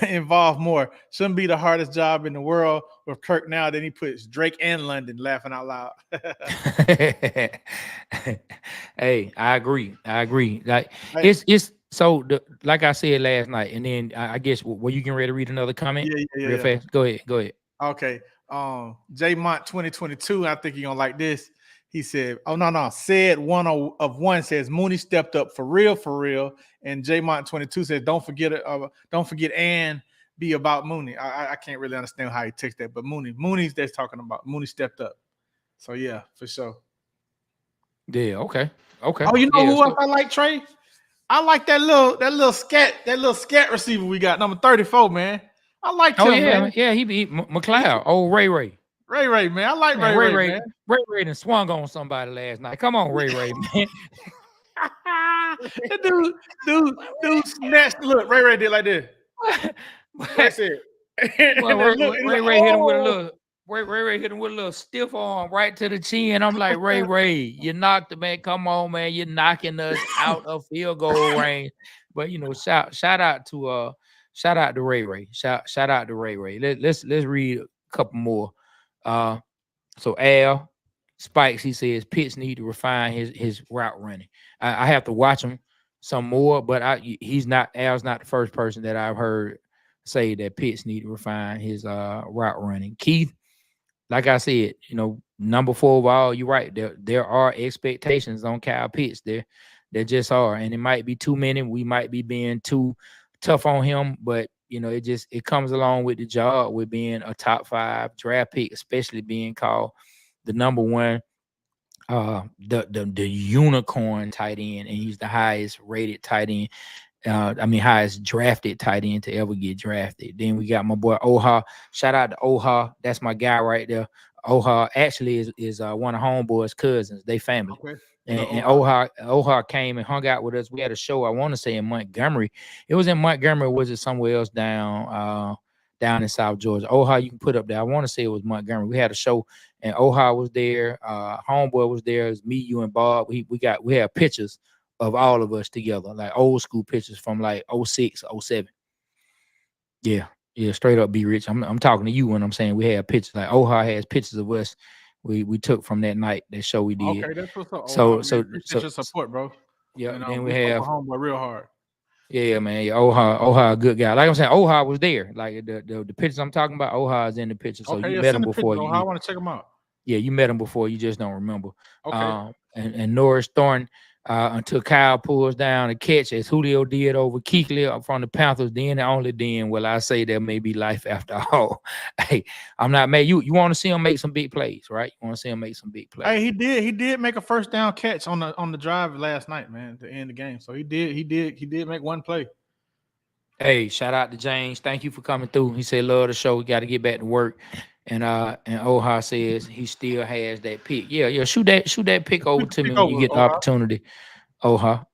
involved more. Shouldn't be the hardest job in the world with Kirk now. Then he puts Drake and London, laughing out loud. Hey, I agree. Like it's so like I said last night, and then I guess were you getting ready to read another comment? Real fast. Go ahead. Okay. J Mont 2022. I think you're gonna like this. He said, said one of one says Mooney stepped up for real. And J Mont 22 says, don't forget and be about Mooney. I can't really understand how he takes that, but Mooney's that's talking about. Mooney stepped up. So yeah, for sure. Yeah, okay. Oh, you know who else I like, Trey? I like that little scat receiver we got, number 34, man. I like him, man. Yeah, he beat McLeod, old Ray. Ray, man. I like Ray, man. Ray done swung on somebody last night. Come on, Ray, man. dude snatched. Look, Ray did like this. That's it. Ray hit him with a little. Ray hit him with a little stiff arm right to the chin. I'm like, Ray, you knocked the man. Come on, man, you're knocking us out of field goal range. But you know, shout out to Ray. Shout out to Ray. Let's read a couple more. So Al Spikes, he says Pitts need to refine his route running. I have to watch him some more, but Al's not the first person that I've heard say that Pitts need to refine his route running. Keith, like I said, you know, number 4 overall, you're right. There are expectations on Kyle Pitts. There just are, and it might be too many. We might be being too tough on him, but you know, it comes along with the job with being a top 5 draft pick, especially being called the number 1, the unicorn tight end, and he's the highest rated tight end. Highest drafted tight end to ever get drafted. Then we got my boy Oha. Shout out to Oha. That's my guy right there. Oha actually is one of Homeboy's cousins. They family. Okay. And Oha came and hung out with us. We had a show, I want to say in Montgomery. It was in Montgomery, or was it somewhere else down in South Georgia? Oha, you can put up there. I want to say it was Montgomery. We had a show and Oha was there. Homeboy was there. It was me, you, and Bob. We had pictures of all of us together, like old school pictures from like 06, 07. Yeah, straight up be rich. I'm talking to you when I'm saying we had pictures. Like Oha has pictures of us we took from that night, that show we did. Okay, that's what's up. So your support, bro. Yeah, and, then we have Homeboy real hard. Yeah, man. Yeah, Oha, a good guy. Like I'm saying, Oha was there. Like the pictures I'm talking about, Oha is in the picture. So Okay, you yeah, met send him the pictures. before. Oh, I want to check them out. Yeah, you met him before. You just don't remember. Okay. And Norris Thornton, until Kyle pulls down a catch as Julio did over Kuechly from the Panthers. Then and only then will I say there may be life after all. Hey, I'm not mad. You want to see him make some big plays, right? You want to see him make some big plays. Hey, he did make a first down catch on the drive last night, man, to end the game. So he did make one play. Hey, shout out to James. Thank you for coming through. He said, love the show. We got to get back to work. And Oha says he still has that pick. Yeah, shoot that pick over to me when you get the opportunity. Oha.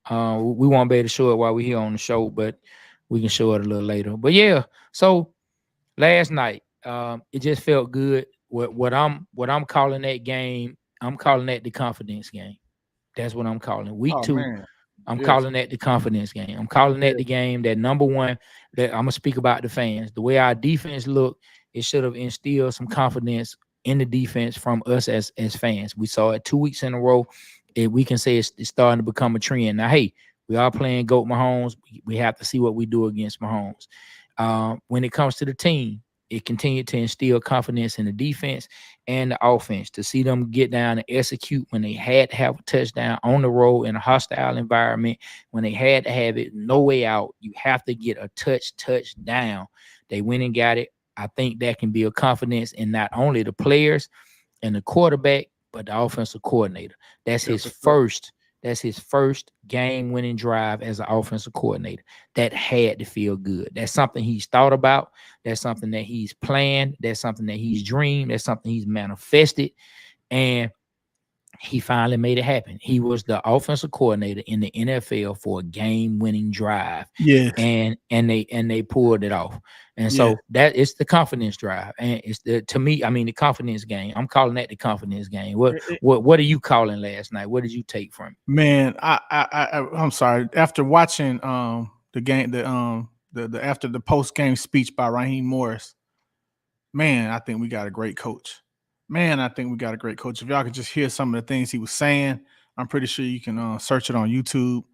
We won't be able to show it while we're here on the show, but we can show it a little later. But yeah, so last night, it just felt good. What I'm calling that game, I'm calling that the confidence game. That's what I'm calling. Week 2. Man. I'm calling that the confidence game. I'm calling that the game that number one that I'm gonna speak about the fans. The way our defense looked, it should have instilled some confidence in the defense from us as fans. We saw it 2 weeks in a row. We can say it's starting to become a trend. Now, hey, we are playing GOAT Mahomes. We have to see what we do against Mahomes. When it comes to the team, it continued to instill confidence in the defense and the offense to see them get down and execute when they had to have a touchdown on the road in a hostile environment, when they had to have it no way out. You have to get a touchdown. They went and got it. I think that can build confidence in not only the players and the quarterback, but the offensive coordinator. That's his first game-winning drive as an offensive coordinator. That had to feel good. That's something he's thought about. That's something that he's planned. That's something that he's dreamed. That's something he's manifested. And he finally made it happen. He was the offensive coordinator in the NFL for a game-winning drive. Yes. And they pulled it off. And so that it's the confidence drive. And it's the confidence game. I'm calling that the confidence game. What are you calling last night? What did you take from it? Man, I'm sorry. After watching the game, the after the post-game speech by Raheem Morris, man, I think we got a great coach. If y'all could just hear some of the things he was saying, I'm pretty sure you can search it on YouTube.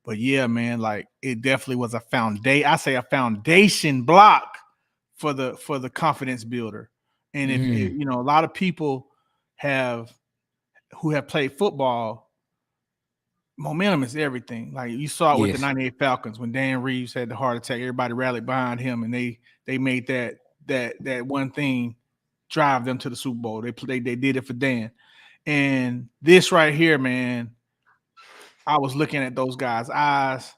But yeah, man, like it definitely was a foundation block for the confidence builder. And if you know, a lot of people who have played football, momentum is everything. Like you saw it with the 98 Falcons when Dan Reeves had the heart attack, everybody rallied behind him and they made that one thing drive them to the Super Bowl. They did it for Dan. And this right here, man, I was looking at those guys' eyes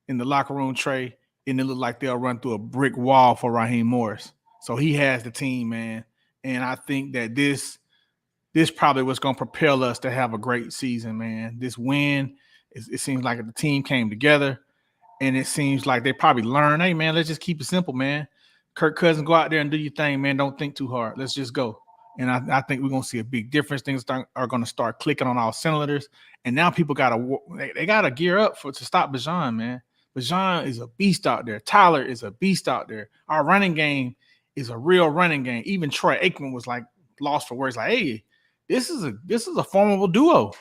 in the locker room, Trey, and it looked like they'll run through a brick wall for Raheem Morris. So he has the team, man. And I think that this probably was going to propel us to have a great season, man. This win, it seems like the team came together, and it seems like they probably learned, hey, man, let's just keep it simple, man. Kirk Cousins, go out there and do your thing, man. Don't think too hard. Let's just go. And I think we're going to see a big difference. Things are going to start clicking on all cylinders. And now people got to gear up to stop Bijan, man. Bijan is a beast out there. Tyler is a beast out there. Our running game is a real running game. Even Troy Aikman was like lost for words. Like, hey, this is a formidable duo.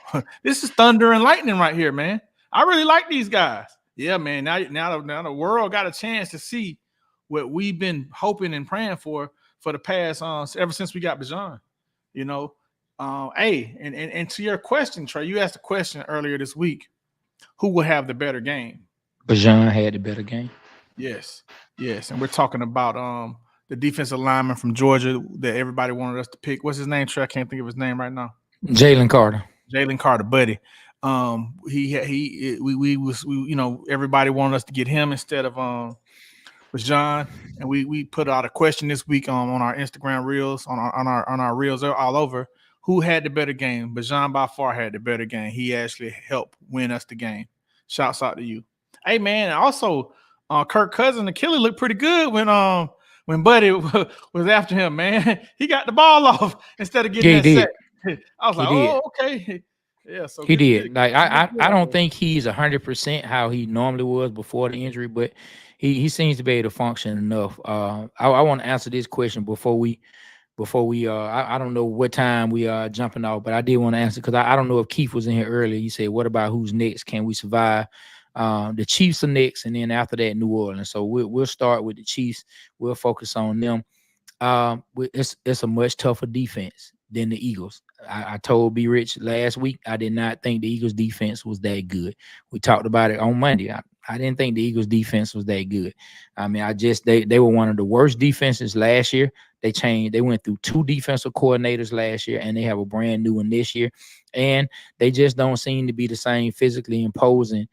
This is thunder and lightning right here, man. I really like these guys. Yeah, man. Now the world got a chance to see what we've been hoping and praying for the past ever since we got Bijan. You know, hey, and to your question, Trey, you asked a question earlier this week. Who will have the better game? Bijan had the better game. Yes, and we're talking about the defensive lineman from Georgia that everybody wanted us to pick. What's his name, Trey? I can't think of his name right now. Jalen Carter, buddy. We you know, everybody wanted us to get him instead of Bijan, and we put out a question this week on our Instagram reels, on our reels all over. Who had the better game? Bijan by far had the better game. He actually helped win us the game. Shouts out to you. Hey, man, also Kirk Cousins and Kelly looked pretty good when Buddy was after him, man. He got the ball off instead of getting that sack. I was like, oh, okay. Yeah, so he did. Like I don't think he's 100% how he normally was before the injury, but he seems to be able to function enough. I want to answer this question before we I don't know what time we are jumping off, but I did want to answer because I don't know if Keith was in here earlier. He said, what about who's next? Can we survive? The Chiefs are next, and then after that, New Orleans. So we'll start with the Chiefs. We'll focus on them. It's a much tougher defense than the Eagles. I told B Rich last week I did not think the Eagles defense was that good. We talked about it on Monday. I didn't think the Eagles defense was that good. I mean, they were one of the worst defenses last year. They went through 2 defensive coordinators last year, and they have a brand new one this year. And they just don't seem to be the same physically imposing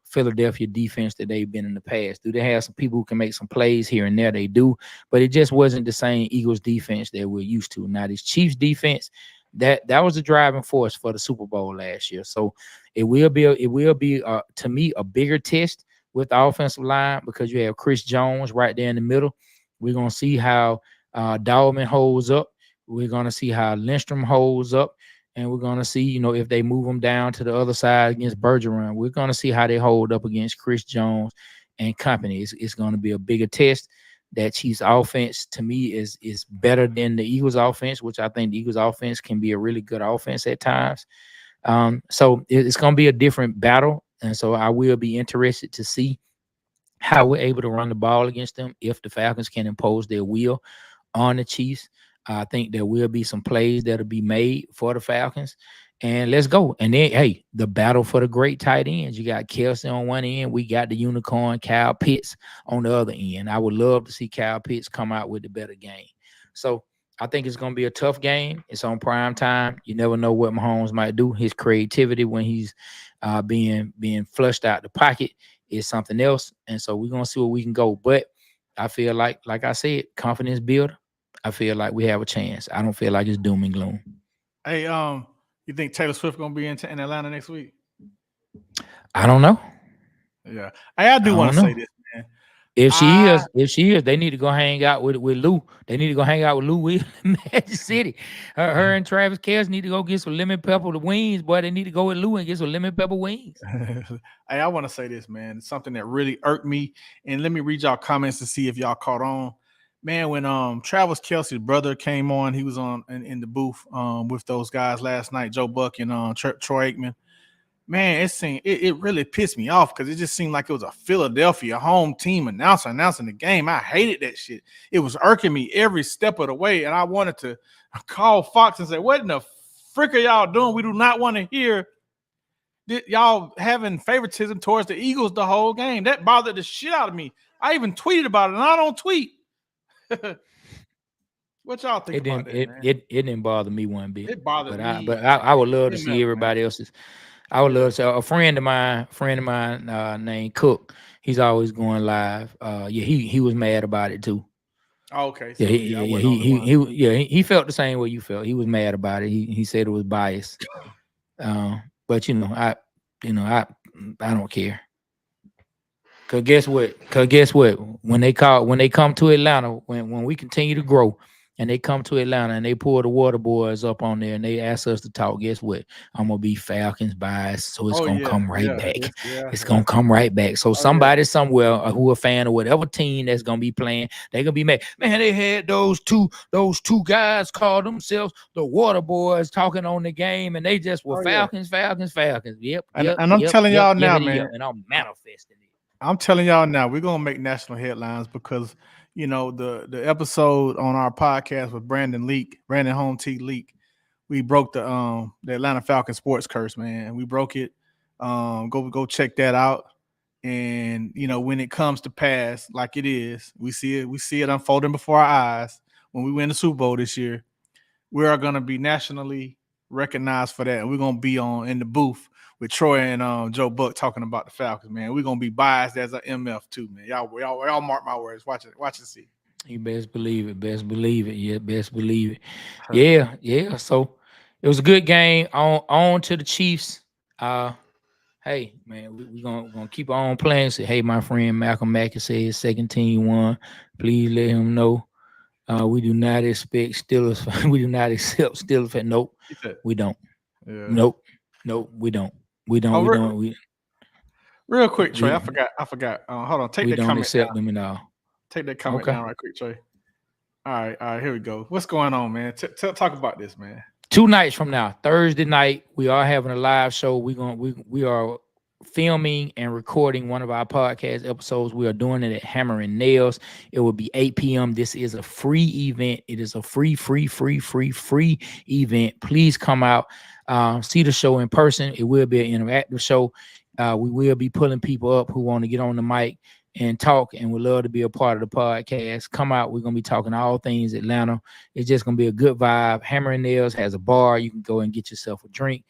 Philadelphia defense that they've been in the past. Do they have some people who can make some plays here and there? They do, but it just wasn't the same Eagles defense that we're used to. Now this Chiefs defense, that was the driving force for the Super Bowl last year. So it will be to me a bigger test with the offensive line because you have Chris Jones right there in the middle. We're gonna see how Dalman holds up. We're gonna see how Lindstrom holds up. And we're going to see, if they move them down to the other side against Bergeron, we're going to see how they hold up against Chris Jones and company. It's going to be a bigger test. That Chiefs offense, to me, is better than the Eagles offense, which I think the Eagles offense can be a really good offense at times. So it's going to be a different battle. And so I will be interested to see how we're able to run the ball against them if the Falcons can impose their will on the Chiefs. I think there will be some plays that'll be made for the Falcons. And let's go. And then, hey, the battle for the great tight ends. You got Kelsey on one end. We got the unicorn, Kyle Pitts, on the other end. I would love to see Kyle Pitts come out with a better game. So I think it's going to be a tough game. It's on prime time. You never know what Mahomes might do. His creativity when he's being flushed out the pocket is something else. And so we're going to see where we can go. But I feel like I said, confidence builder. I feel like we have a chance. I don't feel like it's doom and gloom. Hey, you think Taylor Swift gonna be in Atlanta next week? I don't know. Yeah, I do want to say this, man. If she is, they need to go hang out with Lou. They need to go hang out with Lou Will in Magic City. Her and Travis Kelce need to go get some lemon pepper wings. Boy, they need to go with Lou and get some lemon pepper wings. Hey, I want to say this, man. It's something that really irked me. And let me read y'all comments to see if y'all caught on. Man, when Travis Kelce's brother came on, he was on in the booth with those guys last night, Joe Buck and Troy Aikman. Man, it really pissed me off because it just seemed like it was a Philadelphia home team announcing the game. I hated that shit. It was irking me every step of the way, and I wanted to call Fox and say, "What in the frick are y'all doing? We do not want to hear y'all having favoritism towards the Eagles the whole game." That bothered the shit out of me. I even tweeted about it, and I don't tweet. What y'all think about that, man? It didn't bother me one bit. It bothered me. But I would love to see everybody else's. I would love to see a friend of mine named Cook. He's always going live. He was mad about it too. Oh, okay. So he felt the same way you felt. He was mad about it. He said it was biased. But I don't care. Cause guess what? When they come to Atlanta, when we continue to grow, and they come to Atlanta and they pull the water boys up on there and they ask us to talk, guess what? I'm gonna be Falcons biased, so it's gonna come right back. It's gonna come right back. So somebody somewhere who a fan of whatever team that's gonna be playing, they're gonna be mad. Man, they had those two guys call themselves the water boys talking on the game, and they just were Falcons. Yep. And I'm telling y'all now, man, and I'm manifesting it. I'm telling y'all now, we're gonna make national headlines because the episode on our podcast with Brandon Home T Leak, we broke the Atlanta Falcons sports curse, man. We broke it. Go check that out. And when it comes to pass, like it is, we see it unfolding before our eyes. When we win the Super Bowl this year, we are gonna be nationally recognized for that, and we're gonna be in the booth with Troy and Joe Buck talking about the Falcons, man. We're gonna be biased as an MF too, man. Y'all mark my words. Watch and see. You best believe it. Best believe it. Yeah, best believe it. Yeah. So it was a good game. On to the Chiefs. Hey, man, we're gonna keep on playing. Say, hey, my friend Malcolm Mackey said his second team won. Please let him know. We do not expect Steelers. We do not accept Steelers. Nope, we don't. Yeah. Nope, we don't. We don't. Real quick, Trey. I forgot. Hold on. Take that comment. We don't accept them at all. Take that comment down right quick, Trey. All right. Here we go. What's going on, man? Talk about this, man. 2 nights from now, Thursday night, we are having a live show. We are filming and recording one of our podcast episodes. We are doing it at Hammer and Nails. It will be 8 p.m. This is a free event. It is a free event. Please come out, see the show in person. It will be an interactive show. We will be pulling people up who want to get on the mic and talk, and would love to be a part of the podcast. Come out. We're going to be talking all things Atlanta. It's just going to be a good vibe. Hammer and Nails has a bar. You can go and get yourself a drink.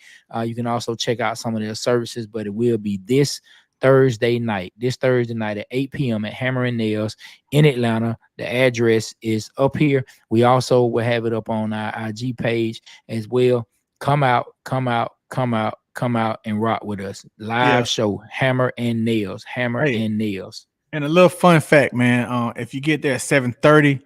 You can also check out some of their services, but it will be this Thursday night at 8 p.m. at Hammer and Nails in Atlanta. The address is up here. We also will have it up on our IG page as well. Come out and rock with us. Live show, Hammer and Nails. And Nails. And a little fun fact, man. If you get there at 7:30,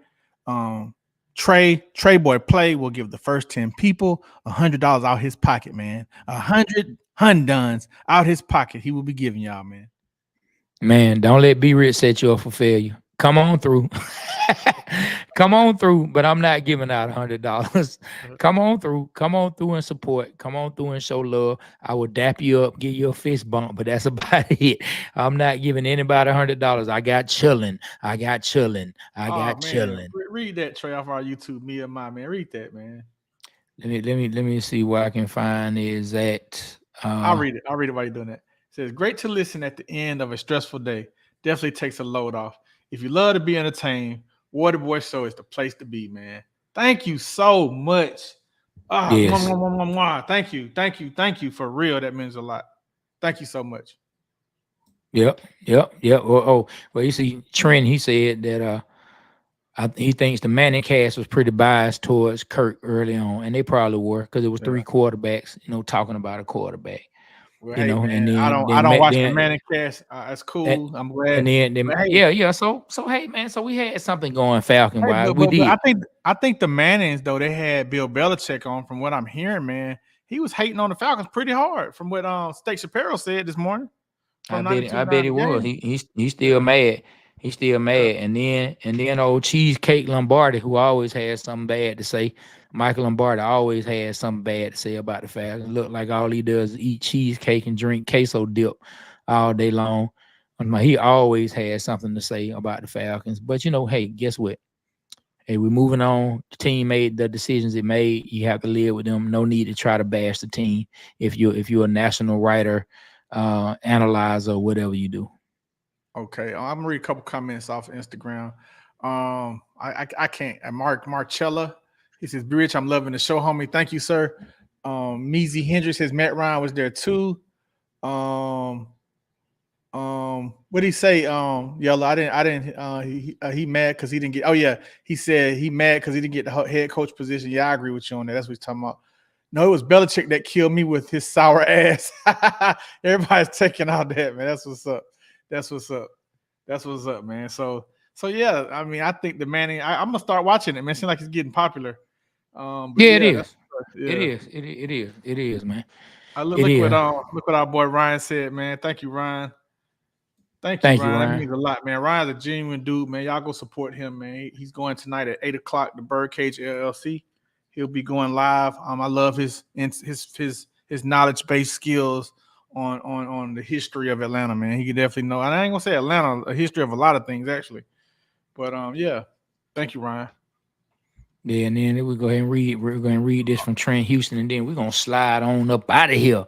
Trey Boy Play will give the first 10 people $100 out his pocket, man. 100 Hunduns out his pocket. He will be giving y'all, man. Man, don't let Be Rich set you up for failure. Come on through. Come on through, but I'm not giving out $100. Come on through and support. Come on through and show love. I will dap you up, give you a fist bump, but that's about it. I'm not giving anybody $100. I got chilling. Read that, Trey, off our YouTube. Me and my man. Read that, man. Let me see what I can find. Is that I'll read it while you're doing that. It says, great to listen at the end of a stressful day. Definitely takes a load off. If you love to be entertained, Waterboy Show is the place to be, man. Thank you so much. Yes. Thank you for real. That means a lot. Thank you so much. Yep. Well, you see, Trent, he said that he thinks the Manning cast was pretty biased towards Kirk early on, and they probably were, because it was three quarterbacks, talking about a quarterback. Well, hey, man, and then I don't watch the Manning cast. That's cool. I'm glad. And then hey. So hey, man. So we had something going Falcon wise. We did. I think the Mannings, though, they had Bill Belichick on. From what I'm hearing, man, he was hating on the Falcons pretty hard. From what Steak Shapiro said this morning. I bet he was. He's still mad. He's still mad. And then old Cheesecake Lombardi, who always has something bad to say. Michael Lombardi always has something bad to say about the Falcons. Look like all he does is eat cheesecake and drink queso dip all day long. He always has something to say about the Falcons. But hey, guess what? Hey, we're moving on. The team made the decisions it made. You have to live with them. No need to try to bash the team if you're a national writer, analyzer, or whatever you do. Okay, I'm gonna read a couple comments off Instagram. I can't. Marcella, he says, "Be Rich, I'm loving the show, homie. Thank you, sir." Meezy Hendricks says Matt Ryan was there too. What did he say? Yellow, I didn't. He mad because he didn't get. Oh yeah, he said he mad because he didn't get the head coach position. Yeah, I agree with you on that. That's what he's talking about. No, it was Belichick that killed me with his sour ass. Everybody's taking out that, man. That's what's up, man. So yeah, I mean, I think the Manning. I'm gonna start watching it, man. It seems like it's getting popular. It is. It is, man. Look what our boy Ryan said, man. Thank you, Ryan. Thank you, Ryan. That means a lot, man. Ryan's a genuine dude, man. Y'all go support him, man. He's going tonight at 8:00. The Birdcage LLC. He'll be going live. I love his knowledge-based skills on the history of Atlanta, man. He can definitely know. And I ain't gonna say Atlanta, a history of a lot of things actually. But yeah, thank you, Ryan. Yeah, and then we'll go ahead and read. We're going to read this from Trent Houston, and then we're going to slide on up out of here.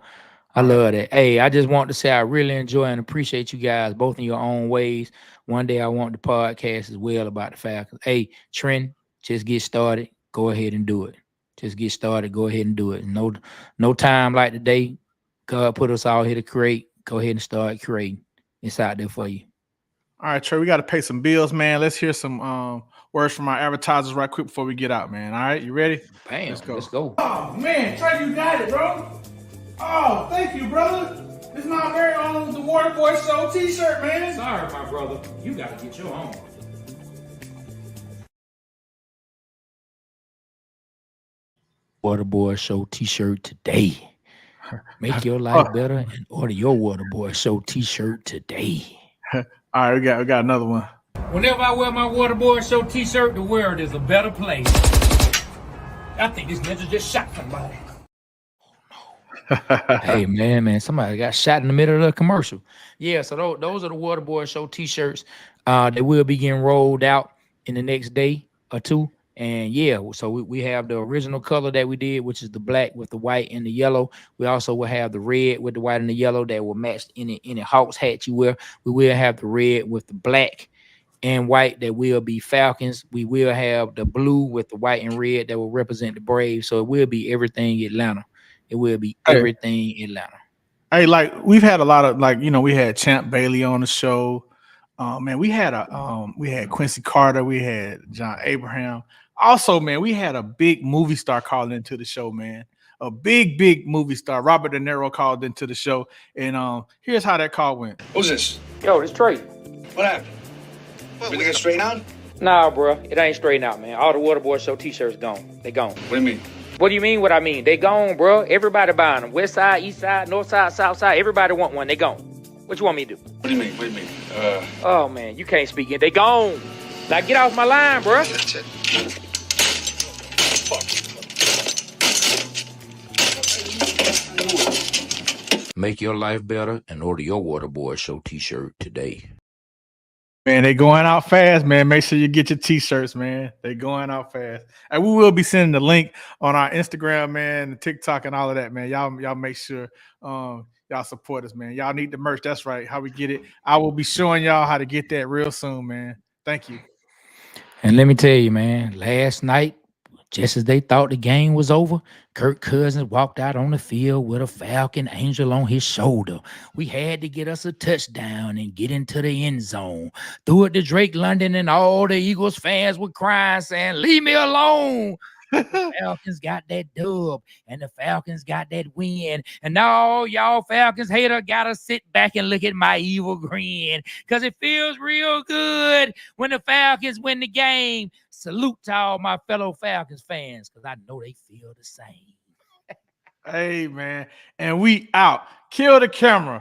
I love that. Hey, I just want to say I really enjoy and appreciate you guys, both in your own ways. One day I want the podcast as well about the Falcons. Hey, Trent, just get started. Go ahead and do it. Just get started. Go ahead and do it. No time like today. God put us all here to create. Go ahead and start creating. It's out there for you. All right, Trey, we got to pay some bills, man. Let's hear some words from our advertisers right quick before we get out, man. All right, you ready? Bam, let's go. Oh, man, Trey, you got it, bro. Oh, thank you, brother. This is my very own The Water Boy Show t-shirt, man. Sorry, my brother. You got to get your own. Water Boy Show t-shirt today. Make your life better and order your Water Boy Show t-shirt today. All right, we got another one. Whenever I wear my Water Boy Show t-shirt, the world is a better place. I think this ninja just shot somebody. Oh Hey man, somebody got shot in the middle of the commercial. Yeah, so those are the Waterboy Show T-shirts. That will be getting rolled out in the next day or two. And yeah, so we have the original color that we did, which is the black with the white and the yellow. We also will have the red with the white and the yellow that will match any Hawks hat you wear. We will have the red with the black and white that will be Falcons. We will have the blue with the white and red that will represent the Braves. So it will be everything Atlanta. It will be everything Atlanta. Hey, like we've had a lot of we had Champ Bailey on the show. Man, we had Quincy Carter, we had John Abraham. Also, man, we had a big movie star calling into the show, man. A big movie star. Robert De Niro called into the show. And here's how that call went. Who's this? Yo, this Trey. What happened? Everything get straightened out? Nah, bro. It ain't straightened out, man. All the Waterboy Show T-shirts gone. They gone. What do you mean? What do you mean what I mean? They gone, bro. Everybody buying them. West side, east side, north side, south side. Everybody want one. They gone. What you want me to do? What do you mean? What do you mean? Oh, man. You can't speak it. They gone. Now get off my line, bro. That's it. Make your life better and order your Waterboy Show T-shirt today. Man, they going out fast, man. Make sure you get your T-shirts, man. They going out fast. And we will be sending the link on our Instagram, man, and TikTok and all of that, man. Y'all make sure y'all support us, man. Y'all need the merch. That's right. How we get it. I will be showing y'all how to get that real soon, man. Thank you. And let me tell you, man, last night, just as they thought the game was over, Kirk Cousins walked out on the field with a Falcon angel on his shoulder. We had to get us a touchdown and get into the end zone. Threw it to Drake London, and all the Eagles fans were crying, saying, "Leave me alone." The Falcons got that dub, and the Falcons got that win. And now y'all Falcons hater gotta sit back and look at my evil grin, because it feels real good when the Falcons win the game. Salute to all my fellow Falcons fans, because I know they feel the same. Hey, man. And we out. Kill the camera.